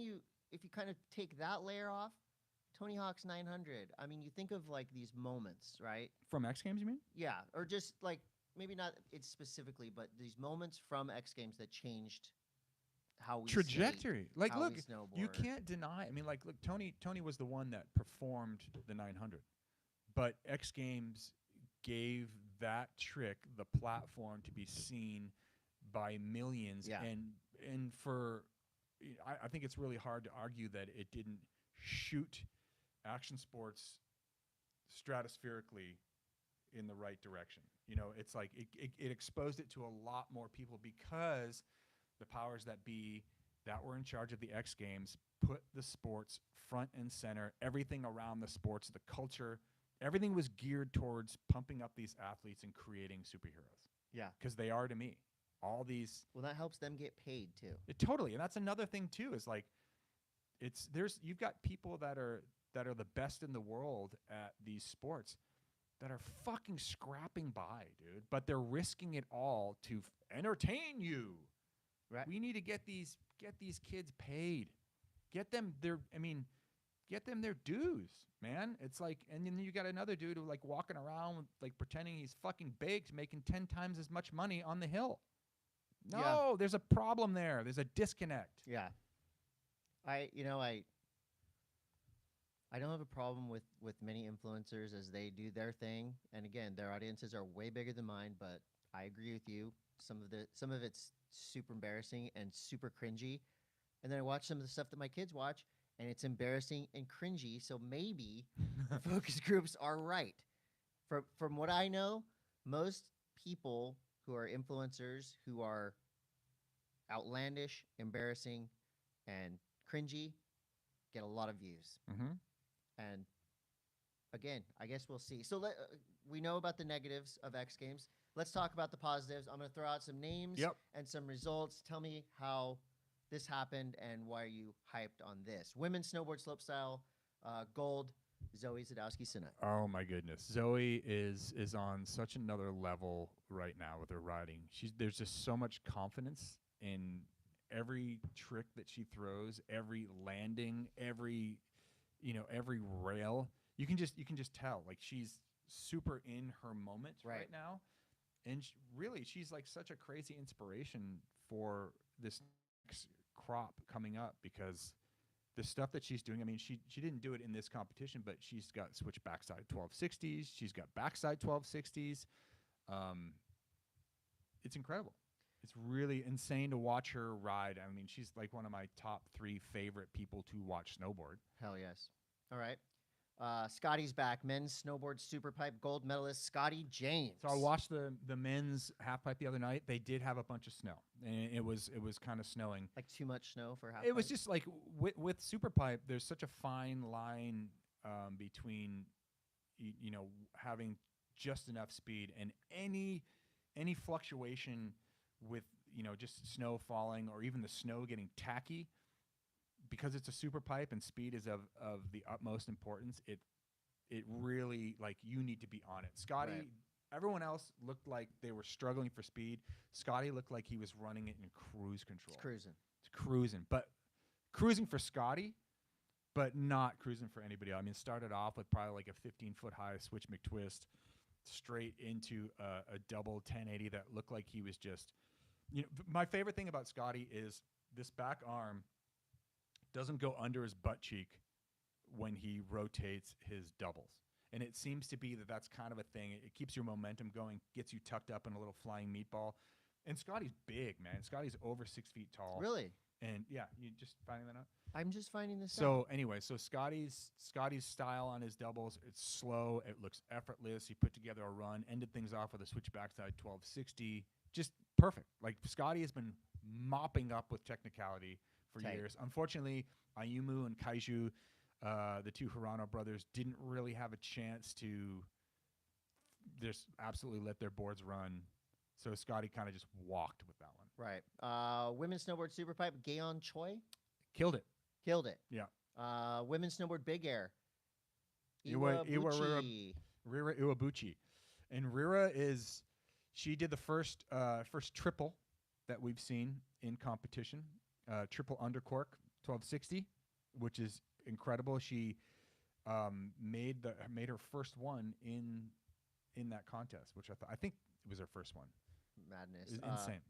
if you kind of take that layer off, Tony Hawk's 900. I mean, you think of like these moments, right? From X Games, you mean? Yeah, or just like maybe not it specifically, but these moments from X Games that changed how we trajectory. skate, like, how look, we snowboard. you can't deny. I mean, like, look, Tony was the one that performed the 900, but X Games gave that trick the platform to be seen by millions. Yeah. And for, I think it's really hard to argue that it didn't shoot action sports stratospherically in the right direction. It's like it exposed it to a lot more people because the powers that be that were in charge of the X Games put the sports front and center, everything around the sports, the culture, everything was geared towards pumping up these athletes and creating superheroes. Yeah. Because they are to me. All these. Well, that helps them get paid too. Totally. And that's another thing too, is like, you've got people that are the best in the world at these sports that are fucking scrapping by, dude. But they're risking it all to entertain you. Right. We need to get these kids paid. Get them their dues, man. It's like, and then you got another dude who like walking around like pretending he's fucking baked, making 10 times as much money on the hill. No, there's a problem there. There's a disconnect. Yeah. I don't have a problem with many influencers as they do their thing. And again, their audiences are way bigger than mine, but I agree with you. Some of it's super embarrassing and super cringy. And then I watch some of the stuff that my kids watch, and it's embarrassing and cringy. So maybe the focus groups are right. From what I know, most people who are influencers who are outlandish, embarrassing, and cringy get a lot of views. Mm-hmm. And again, I guess we'll see. So we know about the negatives of X Games. Let's talk about the positives. I'm going to throw out some names and some results. Tell me how this happened and why are you hyped on this. Women's snowboard slopestyle, gold, Zoe Zadowski-Sinai. Oh my goodness, Zoe is on such another level right now with her riding. There's just so much confidence in every trick that she throws, every landing, every rail. You can just tell like she's super in her moment right now, and she's like such a crazy inspiration for this next crop coming up, because the stuff that she's doing, I mean, she didn't do it in this competition, but she's got switch backside 1260s, she's got backside 1260s. It's incredible. It's really insane to watch her ride. I mean, she's like one of my top 3 favorite people to watch snowboard. Hell yes. All right. Scotty's back. Men's snowboard superpipe gold medalist Scotty James. So I watched the men's halfpipe the other night. They did have a bunch of snow, and it was kind of snowing. Like too much snow for halfpipe? It was just like with superpipe, there's such a fine line between having just enough speed and any fluctuation with just snow falling or even the snow getting tacky. Because it's a super pipe and speed is of the utmost importance, it really, like, you need to be on it. Scotty, everyone else looked like they were struggling for speed. Scotty looked like he was running it in cruise control. It's cruising. But cruising for Scotty, but not cruising for anybody else. I mean, started off with probably like a 15-foot high switch McTwist straight into a double 1080 that looked like he was just, my favorite thing about Scotty is this back arm doesn't go under his butt cheek when he rotates his doubles. And it seems to be that's kind of a thing. It keeps your momentum going, gets you tucked up in a little flying meatball. And Scotty's big, man. Scotty's over 6 feet tall. Really? And yeah, you just finding that out? I'm just finding this out. So anyway, Scotty's style on his doubles, it's slow. It looks effortless. He put together a run, ended things off with a switch backside 1260. Just perfect. Like, Scotty has been mopping up with technicality for years. Unfortunately, Ayumu and Kaiju, the 2 Hirano brothers, didn't really have a chance to just absolutely let their boards run. So Scotty kind of just walked with that one. Right. Women's snowboard superpipe, Gaeon Choi. Killed it. Yeah. Women's snowboard big air, Rira Iwabuchi. And Rira she did the first triple that we've seen in competition. Triple undercork 1260, which is incredible. She made her first one in that contest, which I think it was her first one. Madness. It's insane.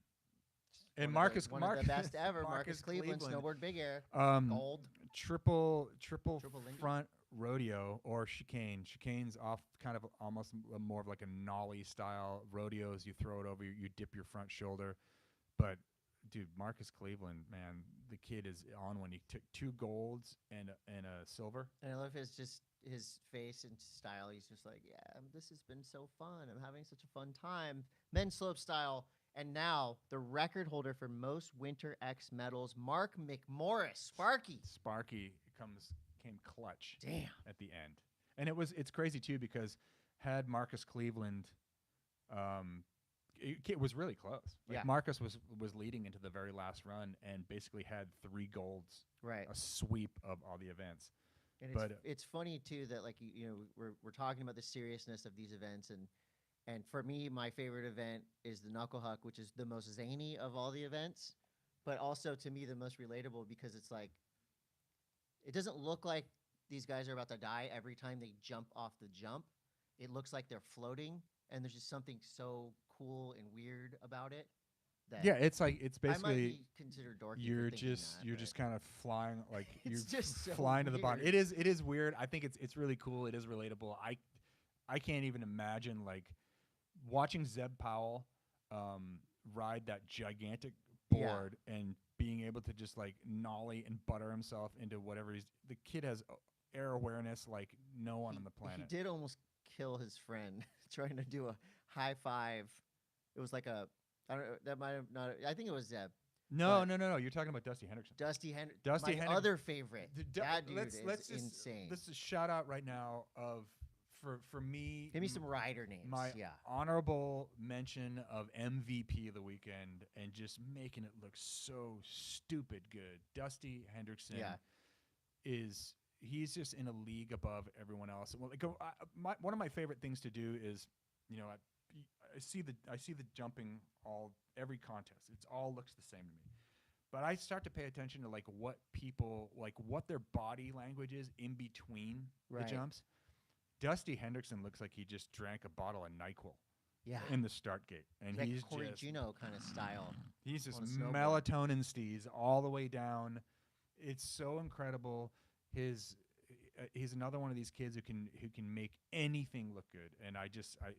And Marcus, one of the best ever. Marcus Cleveland, snowboard big air, gold. Triple front rodeo or chicane. Chicane's off kind of almost more of like a nollie style. Rodeos, you throw it over, you dip your front shoulder. But dude, Marcus Cleveland, man, the kid is on one. He took 2 golds and a silver. And I love his face and style. He's just like, yeah, this has been so fun. I'm having such a fun time. Men's slope style, And now the record holder for most Winter X medals, Mark McMorris, Sparky came clutch. Damn. At the end. And it's crazy too because had Marcus Cleveland it was really close. Like Marcus was leading into the very last run and basically had 3 golds. Right. A sweep of all the events. And it's funny too that like you know we're talking about the seriousness of these events and for me my favorite event is the Knuckle Huck, which is the most zany of all the events, but also to me the most relatable because it's like it doesn't look like these guys are about to die every time they jump off the jump. It looks like they're floating, and there's just something so cool and weird about it. It's like it's basically I might be considered dorky. You're just kind of flying like you're just so flying to the bottom. weird. It is weird. I think it's really cool. It is relatable. I can't even imagine like watching Zeb Powell ride that gigantic board and being able to just like nollie and butter himself into whatever the kid has air awareness like no one on the planet. He did almost kill his friend trying to do a high five. It was like a I don't know, that might have not. I think it was Zeb. No. You're talking about Dusty Hendrickson. My other favorite. That dude is insane. Let's just shout out right now of for me. Give me some rider names. My honorable mention of MVP of the weekend and just making it look so stupid good. Dusty Hendrickson he's just in a league above everyone else. Well, one of my favorite things to do is, you know, I see the jumping every contest. It's all looks the same to me. But I start to pay attention to like what people like what their body language is in between the jumps. Dusty Hendrickson looks like he just drank a bottle of NyQuil. Yeah. In the start gate. And like he's Corey just Juno kind of style. He's just melatonin steez all the way down. It's so incredible. He's another one of these kids who can make anything look good, and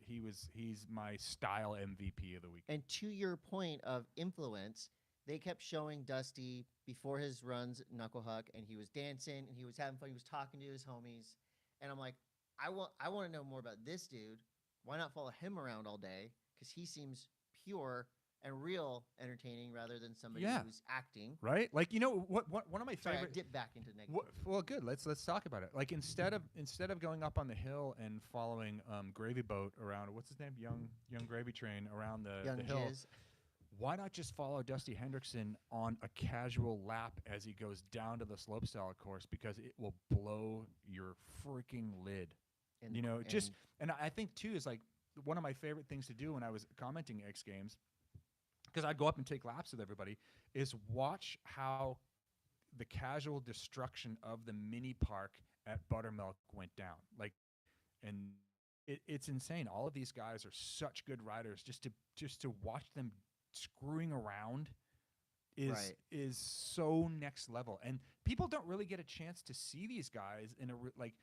he's my style MVP of the week. And to your point of influence, they kept showing Dusty before his runs at Knuckle Huck, and he was dancing and he was having fun. He was talking to his homies, and I'm like, I want to know more about this dude. Why not follow him around all day? Because he seems pure and real entertaining rather than somebody who's acting. Right? Like, you know, what one of my favorite... Sorry, I dip back into negative. Well, good. Let's talk about it. Like, instead of going up on the hill and following Gravy Boat around, what's his name? Young Gravy Train around the hill. Jizz. Why not just follow Dusty Hendrickson on a casual lap as he goes down to the slopestyle course, because it will blow your freaking lid. And I think, too, is like one of my favorite things to do when I was commenting X Games, because I'd go up and take laps with everybody, is watch how the casual destruction of the mini park at Buttermilk went down. Like, and it's insane. All of these guys are such good riders. Just to watch them screwing around is so next level. And people don't really get a chance to see these guys in like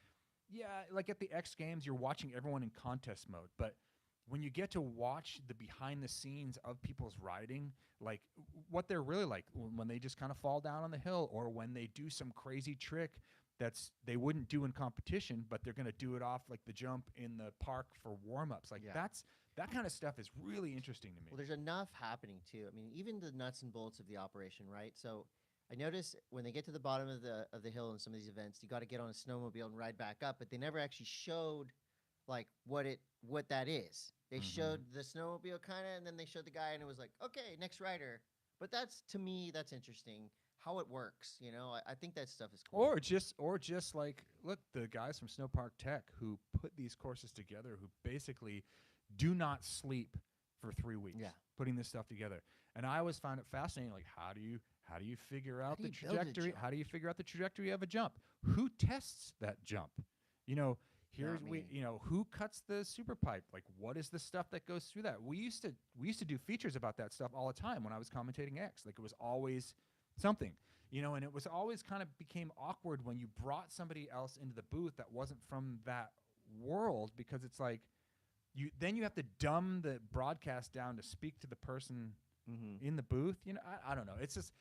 at the X Games, you're watching everyone in contest mode, but when you get to watch the behind the scenes of people's riding, like what they're really like when they just kind of fall down on the hill, or when they do some crazy trick that's they wouldn't do in competition, but they're going to do it off like the jump in the park for warm-ups. Like that kind of stuff is really interesting to me. Well, there's enough happening too. I mean, even the nuts and bolts of the operation, right? So I noticed when they get to the bottom of the hill in some of these events, you got to get on a snowmobile and ride back up, but they never actually showed like what that is. They showed the snowmobile kind of, and then they showed the guy, and it was like, okay, next rider. But to me, that's interesting how it works. You know, I think that stuff is cool. Or just like, look, the guys from Snow Park Tech who put these courses together, who basically do not sleep for 3 weeks putting this stuff together. And I always found it fascinating. Like, how do you figure out the trajectory? How do you figure out the trajectory of a jump? Who tests that jump? You know, who cuts the super pipe? Like, what is the stuff that goes through that? We used to do features about that stuff all the time when I was commentating X. Like, it was always something, you know, and it was always kind of became awkward when you brought somebody else into the booth that wasn't from that world, because it's like you have to dumb the broadcast down to speak to the person in the booth. You know, I don't know. It's just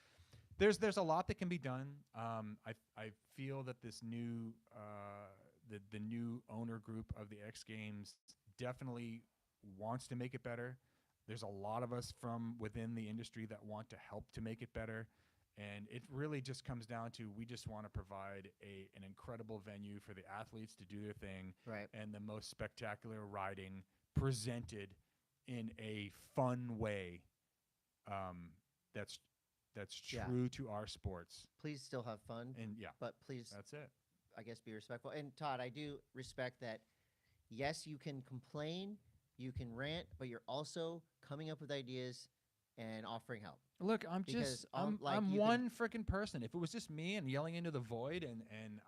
there's a lot that can be done. I feel that this new the new owner group of the X Games definitely wants to make it better. There's a lot of us from within the industry that want to help to make it better. And it really just comes down to we just want to provide an incredible venue for the athletes to do their thing, right, and the most spectacular riding presented in a fun way that's true to our sports. Please still have fun. And but please, that's it. I guess be respectful. And Todd, I do respect that. Yes, you can complain, you can rant, but you're also coming up with ideas and offering help. Look, I'm one freaking person. If it was just me and yelling into the void and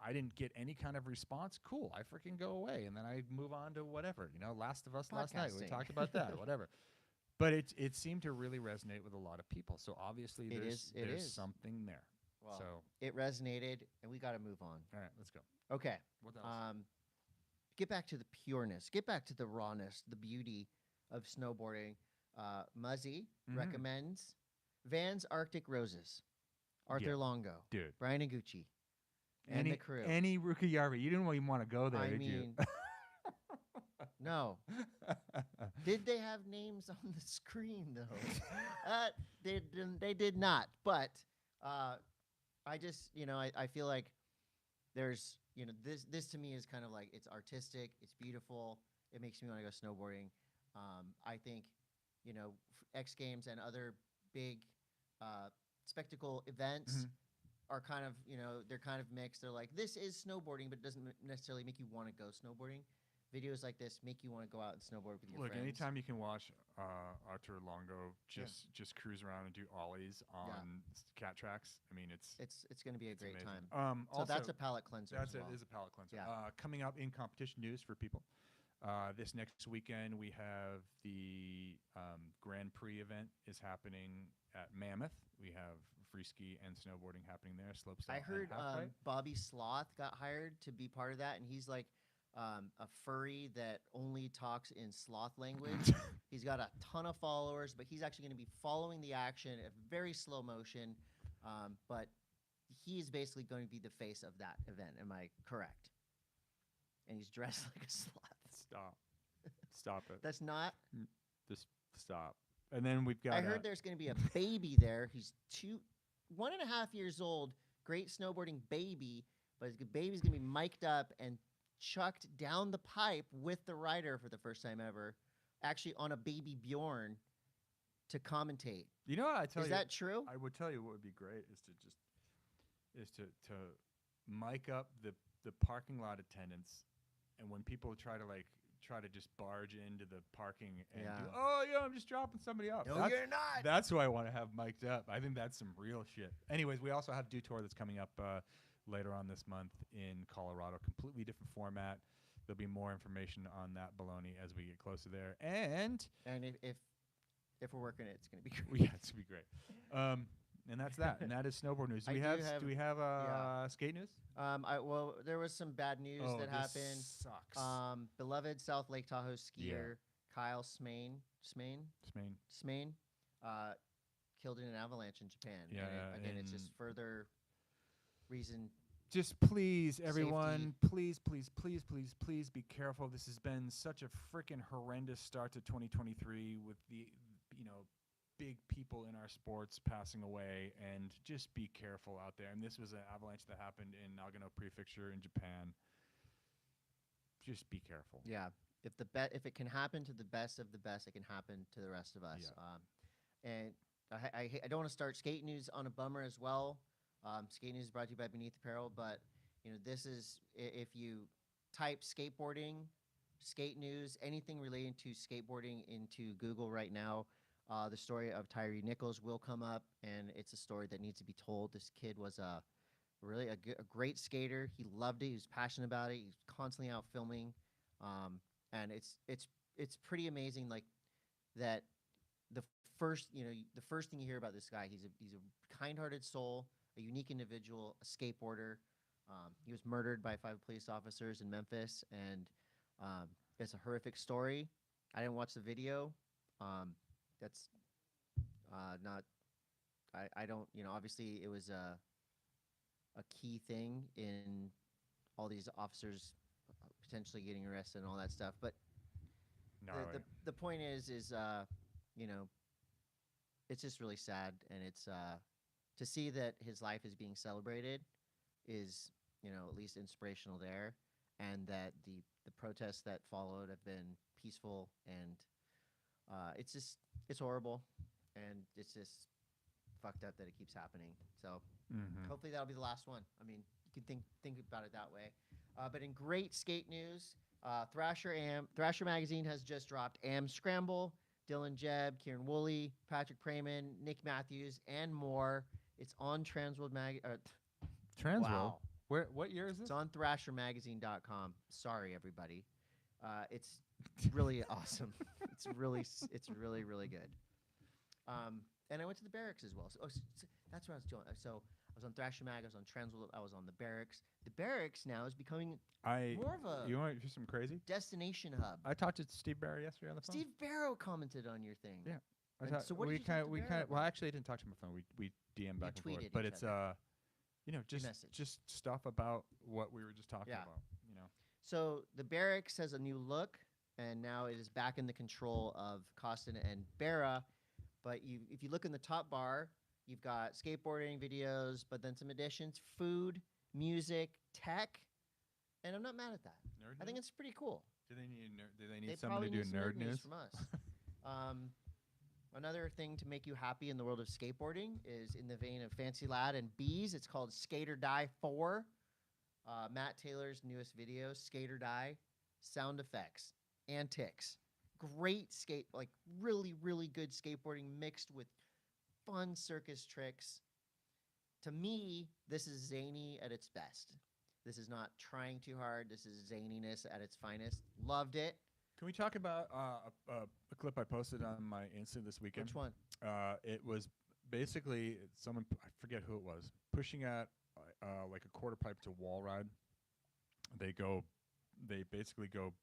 I didn't get any kind of response, cool. I freaking go away and then I move on to whatever. Last of Us last night. We talked about that, whatever. But it seemed to really resonate with a lot of people. So obviously there's something there. Well, so it resonated, and we got to move on. All right, let's go. Okay. What else? Get back to the pureness. Get back to the rawness, the beauty of snowboarding. Muzzy recommends Vans Arctic Roses, Arthur Longo, dude, Brian Iguchi, and the crew. Any rookie Yarby. You didn't even want to go there, did you? No. Did they have names on the screen though? They did not. But I just I feel like there's this to me is kind of like it's artistic, it's beautiful, it makes me want to go snowboarding. I think X Games and other big spectacle events are kind of they're kind of mixed. They're like, this is snowboarding, but it doesn't necessarily make you want to go snowboarding. Videos like this make you want to go out and snowboard with your friends. Look, anytime you can watch Arthur Longo just cruise around and do ollies on cat tracks, I mean, it's going to be a great amazing time. So that's a palate cleanser. That's it. Is a palate cleanser. Yeah. Coming up in competition news for people. This next weekend we have the Grand Prix event is happening at Mammoth. We have free ski and snowboarding happening there. Slopestyle. I heard Bobby Sloth got hired to be part of that, and he's like a furry that only talks in sloth language. He's got a ton of followers, but he's actually going to be following the action at very slow motion. But he's basically going to be the face of that event. Am I correct? And he's dressed like a sloth. Stop it. That's not. Just stop. And then we've got. I heard there's going to be a baby there. He's 1.5 years old. Great snowboarding baby, but the baby's going to be mic'd up and chucked down the pipe with the rider for the first time ever, actually on a baby Bjorn to commentate. You know what I tell you? Is that true? I would tell you what would be great is to mic up the parking lot attendants, and when people try to just barge into the parking and do, I'm just dropping somebody off. No, you're not. That's who I want to have mic'd up. I think that's some real shit. Anyways, we also have Do Tour that's coming up later on this month in Colorado. Completely different format. There'll be more information on that baloney as we get closer there. And if we're working it, it's going to be great. Yeah, it's going to be great. And that's that. And that is snowboard news. Do we have skate news? Well, there was some bad news that happened. Sucks. Beloved South Lake Tahoe skier Kyle Smain killed in an avalanche in Japan. Yeah, and again, it's just further reason. Just please, everyone, please be careful. This has been such a freaking horrendous start to 2023 with the, big people in our sports passing away, and just be careful out there. And this was an avalanche that happened in Nagano Prefecture in Japan. Just be careful. Yeah. If it can happen to the best of the best, it can happen to the rest of us. Yeah. And I don't want to start skate news on a bummer as well. Skate news is brought to you by Beneath Apparel, but this is, if you type skateboarding, skate news, anything relating to skateboarding into Google right now, the story of Tyre Nichols will come up, and it's a story that needs to be told. This kid was really a great skater. He loved it. He was passionate about it. He was constantly out filming, and it's pretty amazing. Like that, the first thing you hear about this guy, he's a kind-hearted soul, a unique individual, a skateboarder. He was murdered by 5 police officers in Memphis, and it's a horrific story. I didn't watch the video. That's not. I don't. Obviously, it was a key thing in all these officers potentially getting arrested and all that stuff. But the point is you know, it's just really sad, and it's to see that his life is being celebrated is, you know, at least inspirational there, and that the protests that followed have been peaceful, and it's horrible, and it's just fucked up that it keeps happening. So hopefully that'll be the last one. I mean, you can think about it that way. But in great skate news, Thrasher magazine has just dropped Scramble, Dylan Jebb, Kieran Woolley, Patrick Prayman, Nick Matthews, and more. It's on Transworld Transworld? Wow. What year is this? It's on thrashermagazine.com. Sorry, everybody. It's really awesome. It's really good. And I went to the barracks as well. So that's what I was doing. So I was on Thrasher Mag. I was on Transworld. I was on the barracks. The barracks now is becoming more of a You want to hear some crazy destination hub. I talked to Steve Barrow yesterday on the phone. Steve Barrow commented on your thing. Yeah. So what did you talk to Barrow about? Well, actually, I didn't talk to him on the phone. We DM back and forth. But it's you know, just stuff about what we were just talking about. You know. So the barracks has a new look, and now it is back in the control of Costin and Barra. But if you look in the top bar, you've got skateboarding videos, but then some additions: food, music, tech, and I'm not mad at that. I think it's pretty cool. Do they need someone to do nerd news from us? Another thing to make you happy in the world of skateboarding is in the vein of Fancy Lad and Bees. It's called Skaterdie 4. Matt Taylor's newest video, Skaterdie, sound effects, antics. Great really, really good skateboarding mixed with fun circus tricks. To me, this is zany at its best. This is not trying too hard. This is zaniness at its finest. Loved it. Can we talk about a clip I posted on my Insta this weekend? Which one? It was basically someone, I forget who it was, pushing at like a quarter pipe to wall ride. They basically go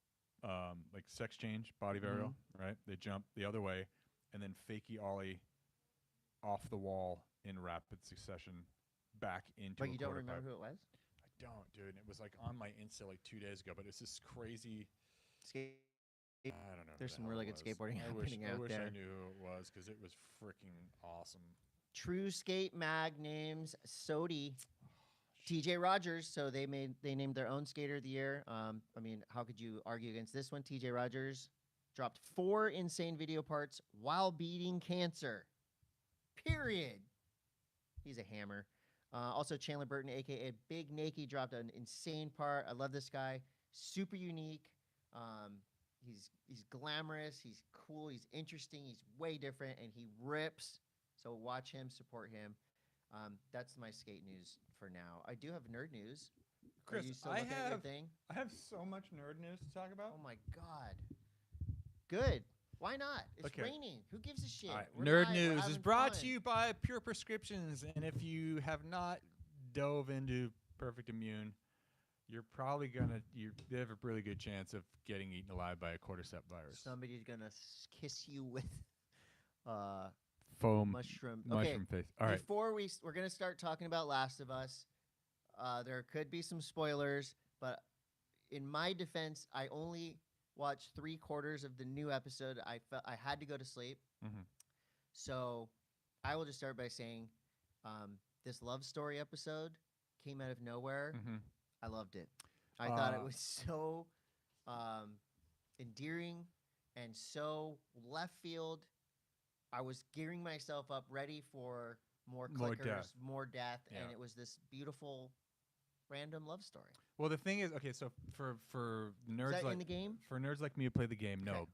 like sex change, body varial, right? They jump the other way and then fakie ollie off the wall in rapid succession back into a quarter pipe. But you don't remember who it was? I don't, dude. It was like on my Insta like 2 days ago, but it's this crazy... I don't know. There's some really good skateboarding happening out there. I wish I knew who it was because it was freaking awesome. True Skate Mag names Sodi TJ Rogers, so they named their own Skater of the Year. I mean, how could you argue against this one? TJ Rogers dropped 4 insane video parts while beating cancer. Period. He's a hammer. Also, Chandler Burton, a.k.a. Big Nakie, dropped an insane part. I love this guy. Super unique. He's glamorous. He's cool. He's interesting. He's way different, and he rips. So watch him, support him. That's my skate news for now. I do have nerd news. Chris, Are you still looking at your thing? I have so much nerd news to talk about. Oh my god. Good. Why not? It's Okay. raining. Who gives a shit? All right. We're Nerd live. We're news is having brought fun. to you by Pure Prescriptions, and if you have not dove into Perfect Immune, you have a really good chance of getting eaten alive by a cordyceps virus. Somebody's gonna kiss you with Foam mushroom. mushroom face. All right. Before we're gonna start talking about Last of Us, there could be some spoilers, but in my defense, I only watched 3/4 of the new episode. I had to go to sleep, so I will just start by saying, this love story episode came out of nowhere. I loved it. I thought it was so endearing and so left field. I was gearing myself up, ready for more clickers, more death, and it was this beautiful, random love story. Well, the thing is, okay, so for nerds Is that like in the game? For nerds like me who play the game, Okay. no.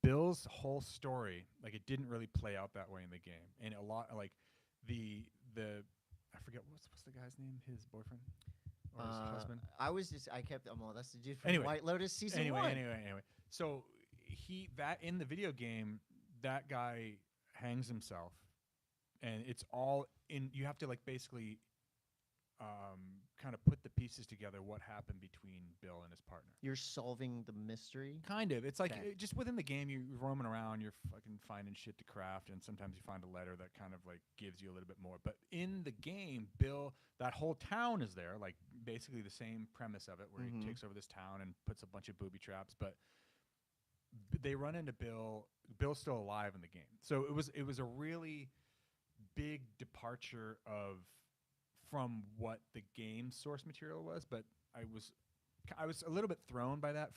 Bill's whole story, like, it didn't really play out that way in the game, and a lot like the I forget what's the guy's name, his boyfriend or his husband. I kept that's the dude from White Lotus season 1. Anyway. So that in the video game, that guy hangs himself, and it's all in. You have to like basically kind of put the pieces together. What happened between Bill and his partner? You're solving the mystery. Kind of. It's like Okay. just within the game, you're roaming around, you're fucking finding shit to craft, and sometimes you find a letter that kind of like gives you a little bit more. But in the game, Bill, that whole town is there, like basically the same premise of it, where he takes over this town and puts a bunch of booby traps. But they run into Bill. Bill's still alive in the game, so it was a really big departure from what the game source material was. But I was a little bit thrown by that.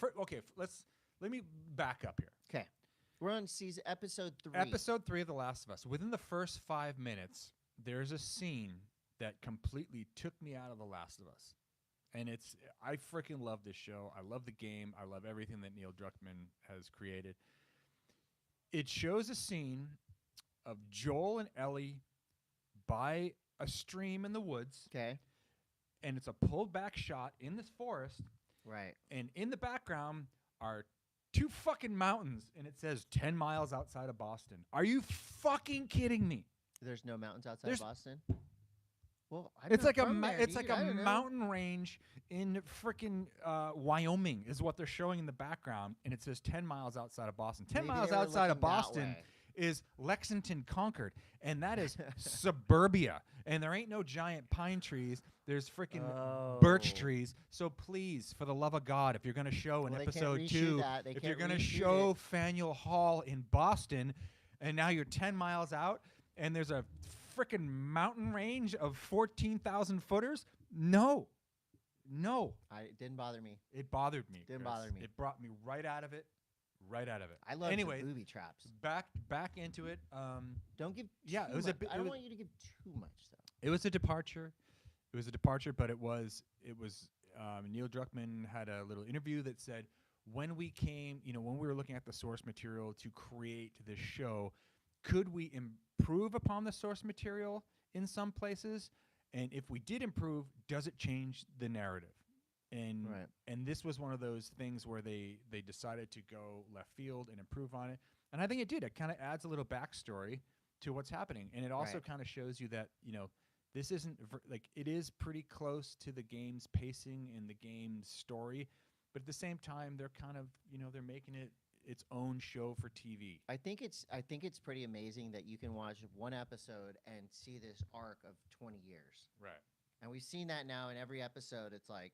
Let me back up here. Okay, we're on episode 3. Episode 3 of The Last of Us. Within the first 5 minutes, there's a scene that completely took me out of The Last of Us. And I freaking love this show. I love the game. I love everything that Neil Druckmann has created. It shows a scene of Joel and Ellie by a stream in the woods. Okay. And it's a pulled back shot in this forest. Right. And in the background are 2 fucking mountains, and it says 10 miles outside of Boston. Are you fucking kidding me? There's no mountains outside of Boston? Well, it's like a mountain range in freaking Wyoming is what they're showing in the background, and it says 10 miles outside of Boston. 10 miles outside of Boston is Lexington, Concord, and that is suburbia. And there ain't no giant pine trees. There's freaking birch trees. So please, for the love of God, if you're going to show in episode 2, if you're going to show Faneuil Hall in Boston, and now you're 10 miles out, and there's a freaking mountain range of 14,000 footers, no. It didn't bother me. It bothered me. Didn't bother me. It brought me right out of it. I love the booby traps. Back into it. Don't give. It was much. a bit. I don't want you to give too much though. It was a departure. But it was. Neil Druckmann had a little interview that said when we were looking at the source material to create this show, could we improve upon the source material in some places? And if we did improve, does it change the narrative? And this was one of those things where they decided to go left field and improve on it. And I think it did. It kind of adds a little backstory to what's happening. And it also kind of shows you that, this isn't it is pretty close to the game's pacing and the game's story. But at the same time, they're kind of, they're making it its own show for TV. I think it's pretty amazing that you can watch one episode and see this arc of 20 years. Right. And we've seen that now in every episode. It's like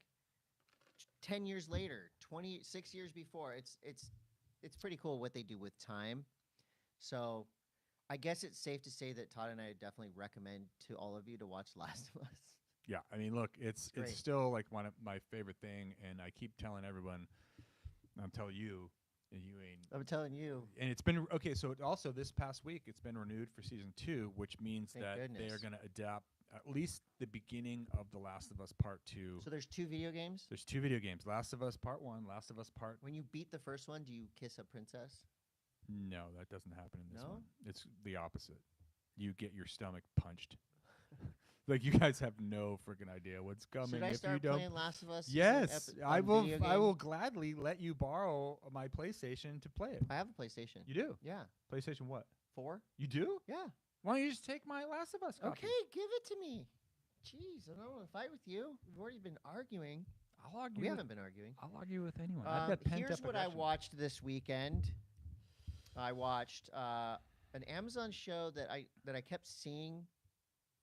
10 years later, 26 years before. It's pretty cool what they do with time. So I guess it's safe to say that Todd and I definitely recommend to all of you to watch Last of Us. Yeah, I mean, look, it's still like one of my favorite thing, and I keep telling everyone, I'm telling you, and you ain't. I'm telling you. And it's been okay. So also this past week, it's been renewed for season 2, which means Thank that goodness. they are going to adapt at least the beginning of The Last of Us Part 2. So there's 2 video games? There's 2 video games: Last of Us Part 1, Last of Us Part. When you beat the first one, do you kiss a princess? No, that doesn't happen in this No? one. It's the opposite. You get your stomach punched. Like, you guys have no freaking idea what's coming. Should I if start you don't playing Last of Us? Yes, I video will. game? I will gladly let you borrow my PlayStation to play it. I have a PlayStation. You do? Yeah. PlayStation what? 4? You do? Yeah. Why don't you just take my Last of Us copy? Okay, give it to me. Jeez, I don't want to fight with you. We've already been arguing. I'll argue. We haven't been arguing. I'll argue with anyone. I've got pent Here's up what aggression. I watched this weekend. I watched an Amazon show that I kept seeing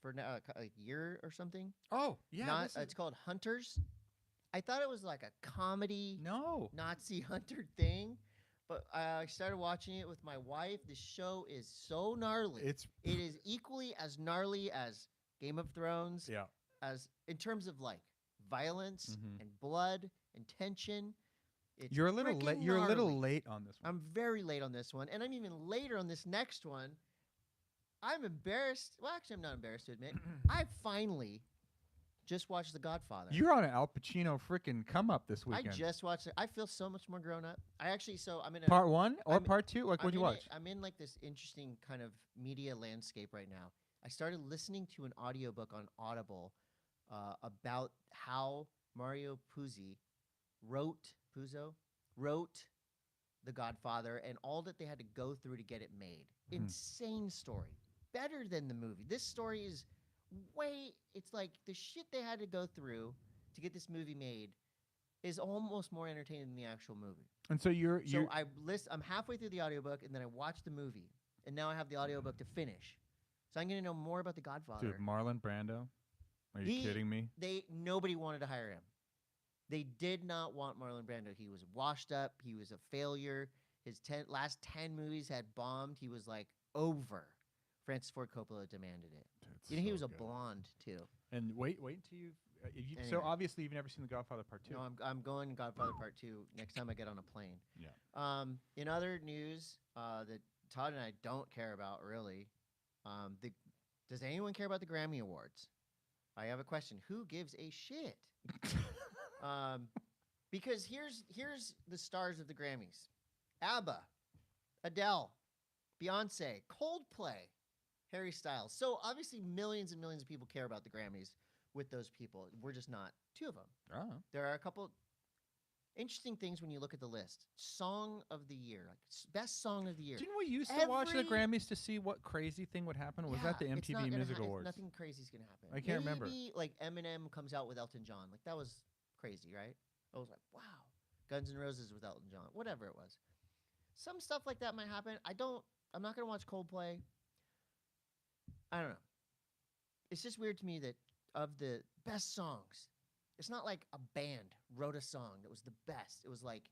for a year or something. Oh, yeah. It's called Hunters. I thought it was like a comedy Nazi hunter thing, but I started watching it with my wife. The show is so gnarly. It is equally as gnarly as Game of Thrones. Yeah. As in terms of like violence and blood and tension. It's You're a little late. You're a little late on this one. I'm very late on this one, and I'm even later on this next one. I'm embarrassed. Well, actually, I'm not embarrassed to admit. I finally just watched The Godfather. You're on an Al Pacino freaking come up this weekend. I just watched it. I feel so much more grown up. I'm in part 1 or part 2. Like, what'd you watch? I'm in like this interesting kind of media landscape right now. I started listening to an audiobook on Audible about how Mario Puzo wrote The Godfather and all that they had to go through to get it made. Insane story. Better than the movie. This story is it's like the shit they had to go through to get this movie made is almost more entertaining than the actual movie. And so I'm halfway through the audiobook and then I watched the movie and now I have the audiobook to finish. So I'm going to know more about The Godfather. Dude, Marlon Brando? Are you kidding me? Nobody wanted to hire him. They did not want Marlon Brando. He was washed up. He was a failure. His last 10 movies had bombed. He was like over. Francis Ford Coppola demanded it. That's You know, he so was a good. blonde too. And wait until you. So Anyway. obviously you've never seen The Godfather Part 2. No, I'm going Godfather Part 2 next time I get on a plane. Yeah. In other news that Todd and I don't care about really, does anyone care about the Grammy Awards? I have a question. Who gives a shit? Because here's the stars of the Grammys: ABBA, Adele, Beyonce, Coldplay, Harry Styles. So obviously millions and millions of people care about the Grammys with those people. We're just not two of them. Oh. There are a couple interesting things when you look at the list. Song of the year, like best song of the year. Didn't we used to watch the Grammys to see what crazy thing would happen? Or was that the MTV Music Awards? Nothing crazy is gonna happen. I can't remember. Maybe like Eminem comes out with Elton John. Like that was crazy, right? I was like, wow. Guns N' Roses with Elton John. Whatever it was. Some stuff like that might happen. I'm not gonna watch Coldplay. I don't know. It's just weird to me that of the best songs, it's not like a band wrote a song that was the best. It was like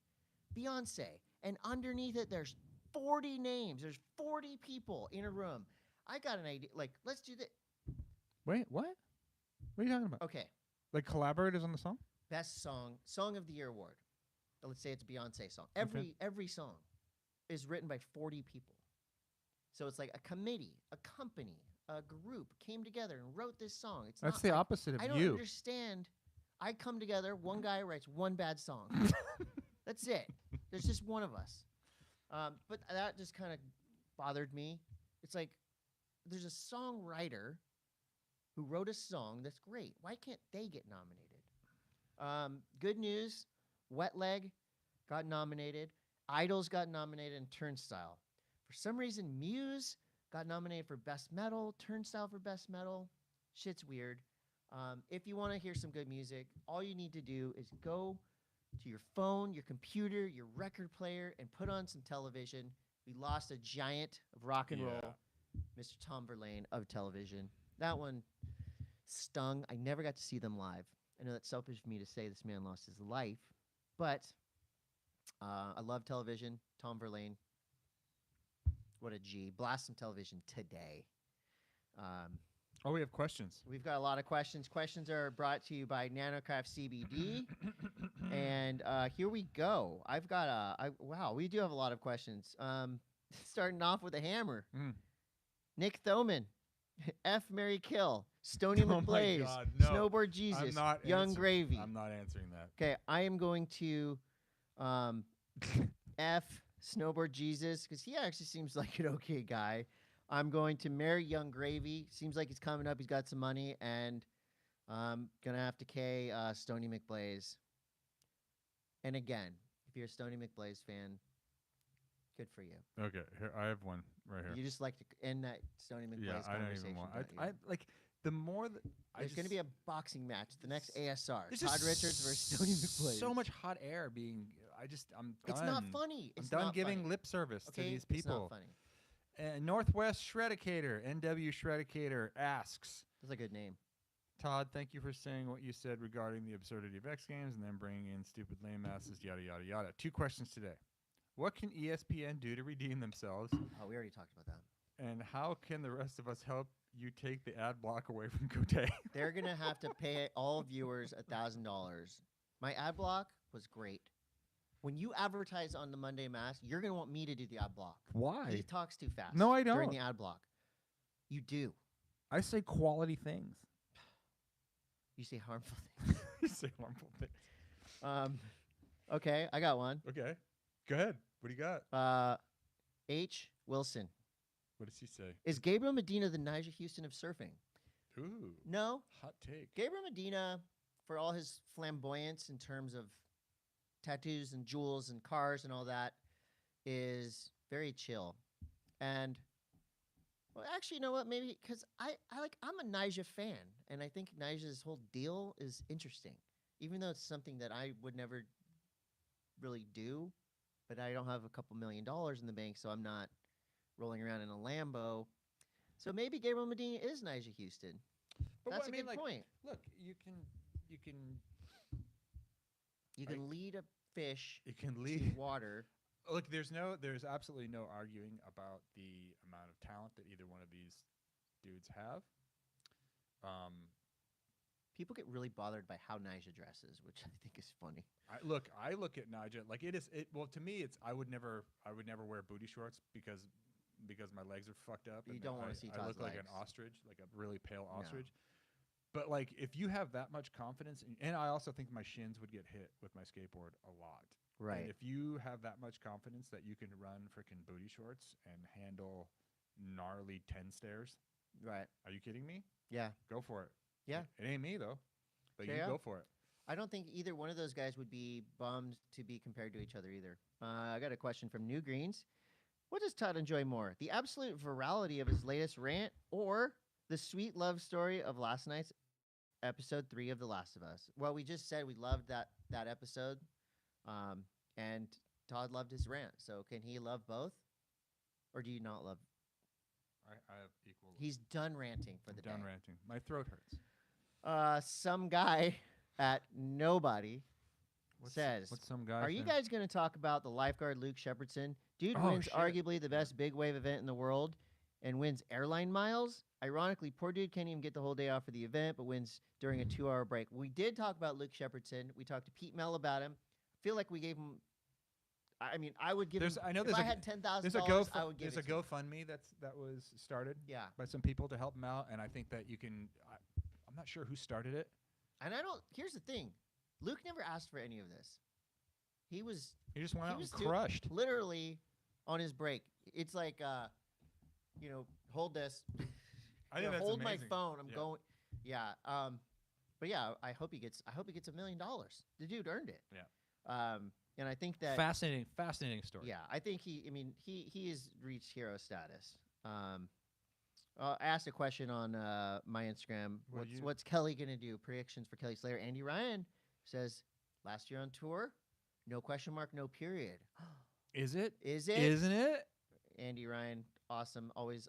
Beyonce. And underneath it, there's 40 names. There's 40 people in a room. I got an idea. Like, let's do this. Wait, what? What are you talking about? Okay. Like collaborators on the song? Best Song of the Year award. Let's say it's a Beyonce song. Every song is written by 40 people. So it's like a committee, a company, a group came together and wrote this song. That's the opposite of you. I don't understand. I come together, one guy writes one bad song. That's it. There's just one of us. But that just kind of bothered me. It's like there's a songwriter who wrote a song that's great. Why can't they get nominated? Good news, Wet Leg got nominated. Idols got nominated, and Turnstile. For some reason, Muse got nominated for Best Metal, Turnstile for Best Metal. Shit's weird. If you want to hear some good music, all you need to do is go to your phone, your computer, your record player, and put on some television. We lost a giant of rock and roll, Mr. Tom Verlaine of television. That one stung. I never got to see them live. I know that's selfish for me to say this man lost his life, but I love television. Tom Verlaine, what a G. Blast some television today. We have questions. We've got a lot of questions. Questions are brought to you by Nanocraft CBD. And here we go. I've got wow, we do have a lot of questions. Starting off with a hammer. Nick Thoman, F. Mary Kill, Stony McBlaze, Snowboard Jesus, Young Gravy. I'm not answering that. Okay, I am going to F. Snowboard Jesus because he actually seems like an okay guy. I'm going to marry Young Gravy. Seems like he's coming up. He's got some money. And I'm going to have to K Stony McBlaze. And again, if you're a Stony McBlaze fan, good for you. Okay, here I have one right here. You just like to end that Stony McBlaze conversation. I don't even want. I like the more that there's going to be a boxing match. The next ASR. Todd Richards versus Stony McBlaze. So much hot air being. I'm done. It's not funny. I'm done giving lip service to these people. It's not funny. And Northwest Shreddicator, NW Shreddicator asks. That's a good name. Todd, thank you for saying what you said regarding the absurdity of X Games and then bringing in stupid lame asses, yada, yada, yada. 2 questions today. What can ESPN do to redeem themselves? Oh, we already talked about that. And how can the rest of us help you take the ad block away from Coté? They're going to have to pay all viewers $1,000. My ad block was great. When you advertise on the Monday M.A.S.S, you're going to want me to do the ad block. Why? He talks too fast. No, I don't. During the ad block. You do. I say quality things. You say harmful things. You say harmful things. Okay, I got one. Okay. Go ahead. What do you got? H. Wilson. What does he say? Is Gabriel Medina the Nyjah Houston of surfing? Ooh. No. Hot take. Gabriel Medina, for all his flamboyance in terms of tattoos and jewels and cars and all that, is very chill. And well, actually, you know what? Maybe because I'm a Nyjah fan, and I think Nyjah's whole deal is interesting, even though it's something that I would never really do. But I don't have a couple $1 million in the bank, so I'm not rolling around in a Lambo. So maybe Gabriel Medina is Nyjah Houston. But that's a good point. Look, you can lead a fish you can to lead water. look, there's absolutely no arguing about the amount of talent that either one of these dudes have. People get really bothered by how Nyjah dresses, which I think is funny. I look at Nyjah like well, to me, I would never wear booty shorts because my legs are fucked up. You don't want to see Todd's I look like an ostrich, like a really pale ostrich. But like, if you have that much confidence, and I also think my shins would get hit with my skateboard a lot. Right. And if you have that much confidence that you can run freaking booty shorts and handle gnarly 10 stairs, right? Are you kidding me? Yeah. Go for it. Yeah. It ain't me though. But you go for it. I don't think either one of those guys would be bummed to be compared to each other either. I got a question from New Greens. What does Todd enjoy more, the absolute virality of his latest rant or the sweet love story of last night's episode 3 of The Last of Us? Well, we just said we loved that episode, and Todd loved his rant. So can he love both, or do you not love? I have equal. He's done ranting for the day. Done ranting. My throat hurts. Some guy at Nobody says, what's some guy? Are you guys going to talk about the lifeguard Luke Shepardson? Dude wins arguably the best big wave event in the world and wins airline miles. Ironically, poor dude can't even get the whole day off for the event, but wins during a 2-hour break. We did talk about Luke Shepardson. We talked to Pete Mel about him. I feel like we gave him. I mean, I would give him. I know if I had $10,000, I would give it. There's a GoFundMe that was started. Yeah. By some people to help him out, and I think that you can. I'm not sure who started it. And I don't. Here's the thing, Luke never asked for any of this. He just went out and crushed. Literally, on his break. It's like, hold this. I think that's hold amazing. my phone. I'm going. Yeah. But yeah, I hope he gets $1 million. The dude earned it. Yeah. And I think that fascinating story. Yeah, I think he has reached hero status. I asked a question on my Instagram. What's Kelly gonna do? Predictions for Kelly Slater. Andy Ryan says last year on tour, no question mark, no period. Is it? Isn't it? Andy Ryan, awesome. Always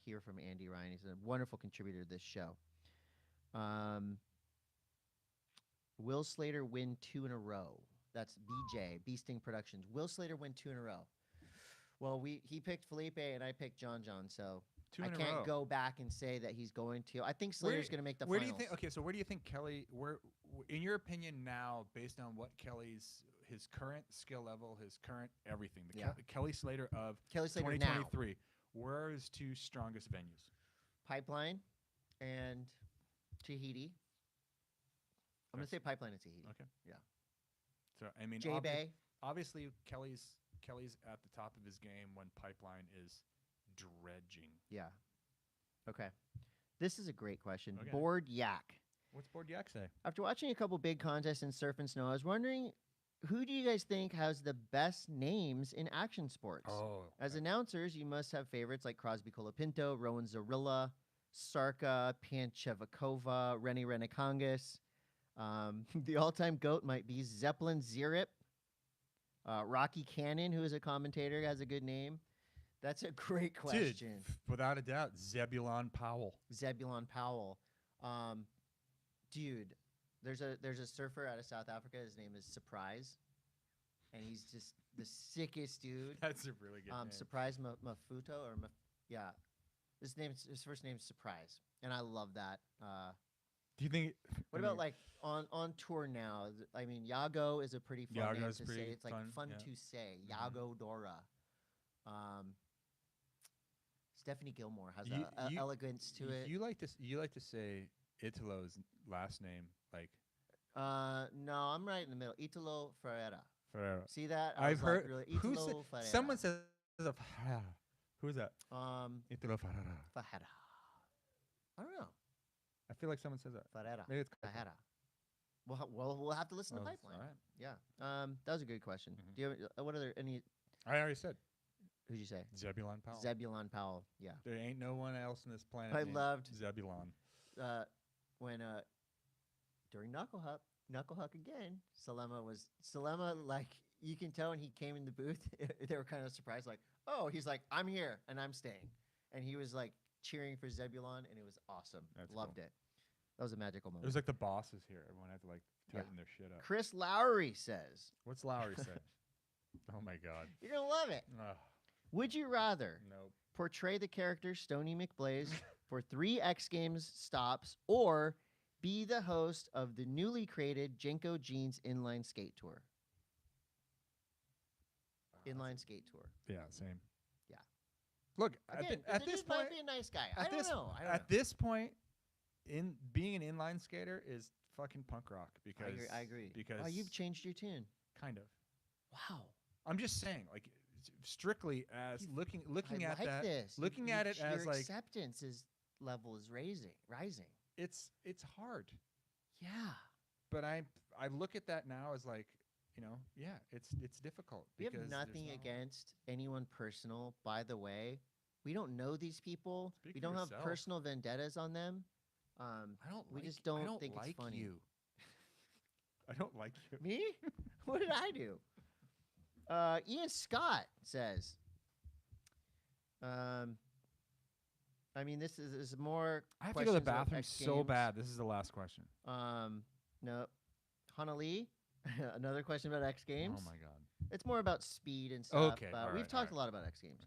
hear from Andy Ryan. He's a wonderful contributor to this show. Will Slater win 2 in a row? That's BJ, Beasting Productions. Will Slater win 2 in a row? Well, he picked Felipe and I picked John, so I can't go back and say that he's going to. I think Slater's going to make the finals. Where do you think? Okay, so where do you think Kelly? In your opinion now, based on what his current skill level, his current everything, Kelly Slater of 2023, now. Where are his 2 strongest venues? Pipeline and Tahiti. I'm going to say Pipeline and Tahiti. Okay. Yeah. So I mean, J-Bay. Obviously, Kelly's at the top of his game when Pipeline is dredging. Yeah. Okay. This is a great question. Okay. Board Yak. What's Board Yak say? After watching a couple big contests in surf and snow, I was wondering, who do you guys think has the best names in action sports? As announcers, you must have favorites like Crosby Colapinto, Rowan Zorilla, Sarka, Panchevakova, Rennie Renekongas. The all-time GOAT might be Zeppelin Zirip. Rocky Cannon, who is a commentator, has a good name. That's a great question. Dude, without a doubt, Zebulon Powell. Zebulon Powell. Dude, there's a surfer out of South Africa. His name is Surprise. And he's just the sickest dude. That's a really good name. Surprise Mafuto or yeah. His first name's Surprise. And I love that. Do you think? What about like on tour now? I mean, Yago is a pretty fun name to say. It's like fun to say. Yago Dora. Stephanie Gilmore has an elegance to it. You like to say Italo's last name like? No, I'm right in the middle. Italo Ferreira. See that? I've heard. Italo Ferreira. Someone says who's that? Italo Ferreira. Ferreira. I don't know. I feel like someone says that. Ferreira. Maybe it's Ferreira. We'll have to listen to Pipeline. All right. Yeah. That was a good question. Do you have what other any? I already said. Who'd you say? Zebulon Powell. Zebulon Powell. Yeah. There ain't no one else on this planet. I loved Zebulon. When during Knuckle Huck again, Salema, like you can tell when he came in the booth, they were kind of surprised, like, oh, he's like, I'm here and I'm staying, and he was like cheering for Zebulon, and it was awesome. Loved it. That was a magical moment. It was like the bosses here. Everyone had to like tighten their shit up. Chris Lowry says. What's Lowry say? Oh my God. You're gonna love it. Ugh, Would you rather nope. portray the character Stony McBlaze for 3 X Games stops, or be the host of the newly created Jenko Jeans inline skate tour? Inline skate tour. Yeah, same. Yeah. Look, Again, at the this dude point, might be a nice guy. I don't know. At this point, in being an inline skater is fucking punk rock because I agree. Because Oh, you've changed your tune. kind of. Wow. I'm just saying, like, strictly as looking I at like that, this. looking at it as your like acceptance level is rising. it's hard. Yeah. But I look at that now as like, yeah, it's difficult. We have because nothing there's against anyone personal, by the way. We don't know these people. Speak We for don't have yourself. personal vendettas on them. We just don't think like it's funny. you. I don't like you. Me? What did I do? Ian Scott says, I mean, this is more. I have to go to the questions about bathroom X so Games. bad. This is the last question. No. Hana Lee, another question about X Games. Oh my God. It's more about speed and stuff. Okay, But all we've right, talked all a lot about X Games.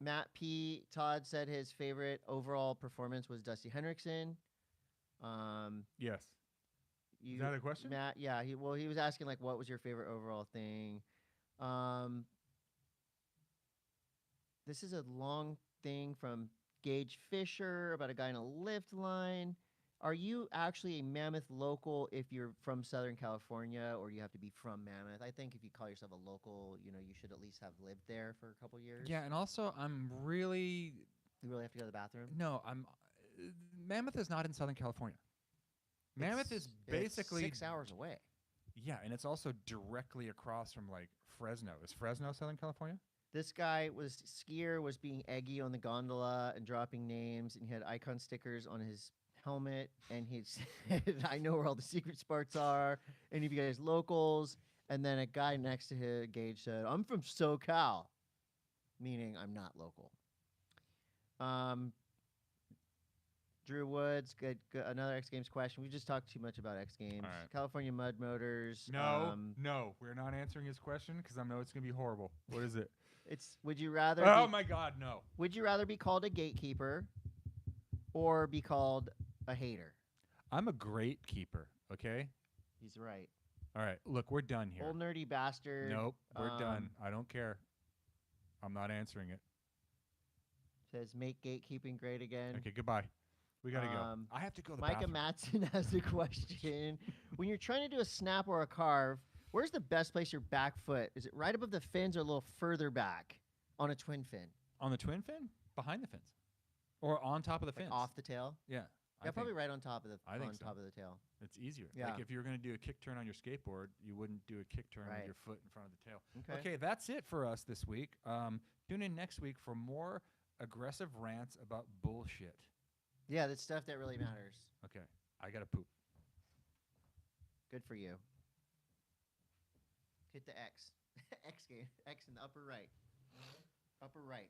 Matt P. Todd said his favorite overall performance was Dusty Hendrickson. Yes. Is that a question? Matt, yeah. He was asking like, what was your favorite overall thing? This is a long thing from Gage Fisher about a guy in a lift line. Are you actually a Mammoth local if you're from Southern California, or do you have to be from Mammoth? I think if you call yourself a local, you should at least have lived there for a couple years. Yeah, and also You really have to go to the bathroom? I'm Mammoth is not in Southern California. Mammoth is basically 6 hours away. Yeah, and it's also directly across from like Fresno. Is Fresno Southern California? This guy was being eggy on the gondola and dropping names, and he had icon stickers on his helmet, and he said, I know where all the secret spots are, any of you guys locals. And then a guy next to him, Gage, said, I'm from SoCal, meaning I'm not local. Drew Woods, good. Another X Games question. We just talked too much about X Games. All right. California Mud Motors. No, we're not answering his question because I know it's gonna be horrible. What is it? Would you rather? Oh my God, no. Would you rather be called a gatekeeper or be called a hater? I'm a great keeper. Okay. He's right. All right. Look, we're done here. Old nerdy bastard. Nope, we're done. I don't care. I'm not answering it. Says make gatekeeping great again. Okay, goodbye. We gotta go. I have to go to the Micah bathroom. Matson has a question. When you're trying to do a snap or a carve, where's the best place your back foot? Is it right above the fins or a little further back on a twin fin? On the twin fin? Behind the fins. Or on top of the fins. Off the tail? Yeah. Yeah, probably right on top of the top of the tail. It's easier. Yeah. Like if you're going to do a kick turn on your skateboard, you wouldn't do a kick turn Right. with your foot in front of the tail. Okay. That's it for us this week. Tune in next week for more aggressive rants about bullshit. Yeah, that's stuff that really matters. Okay, I got to poop. Good for you. Hit the X. X game. X in the upper right. Upper right.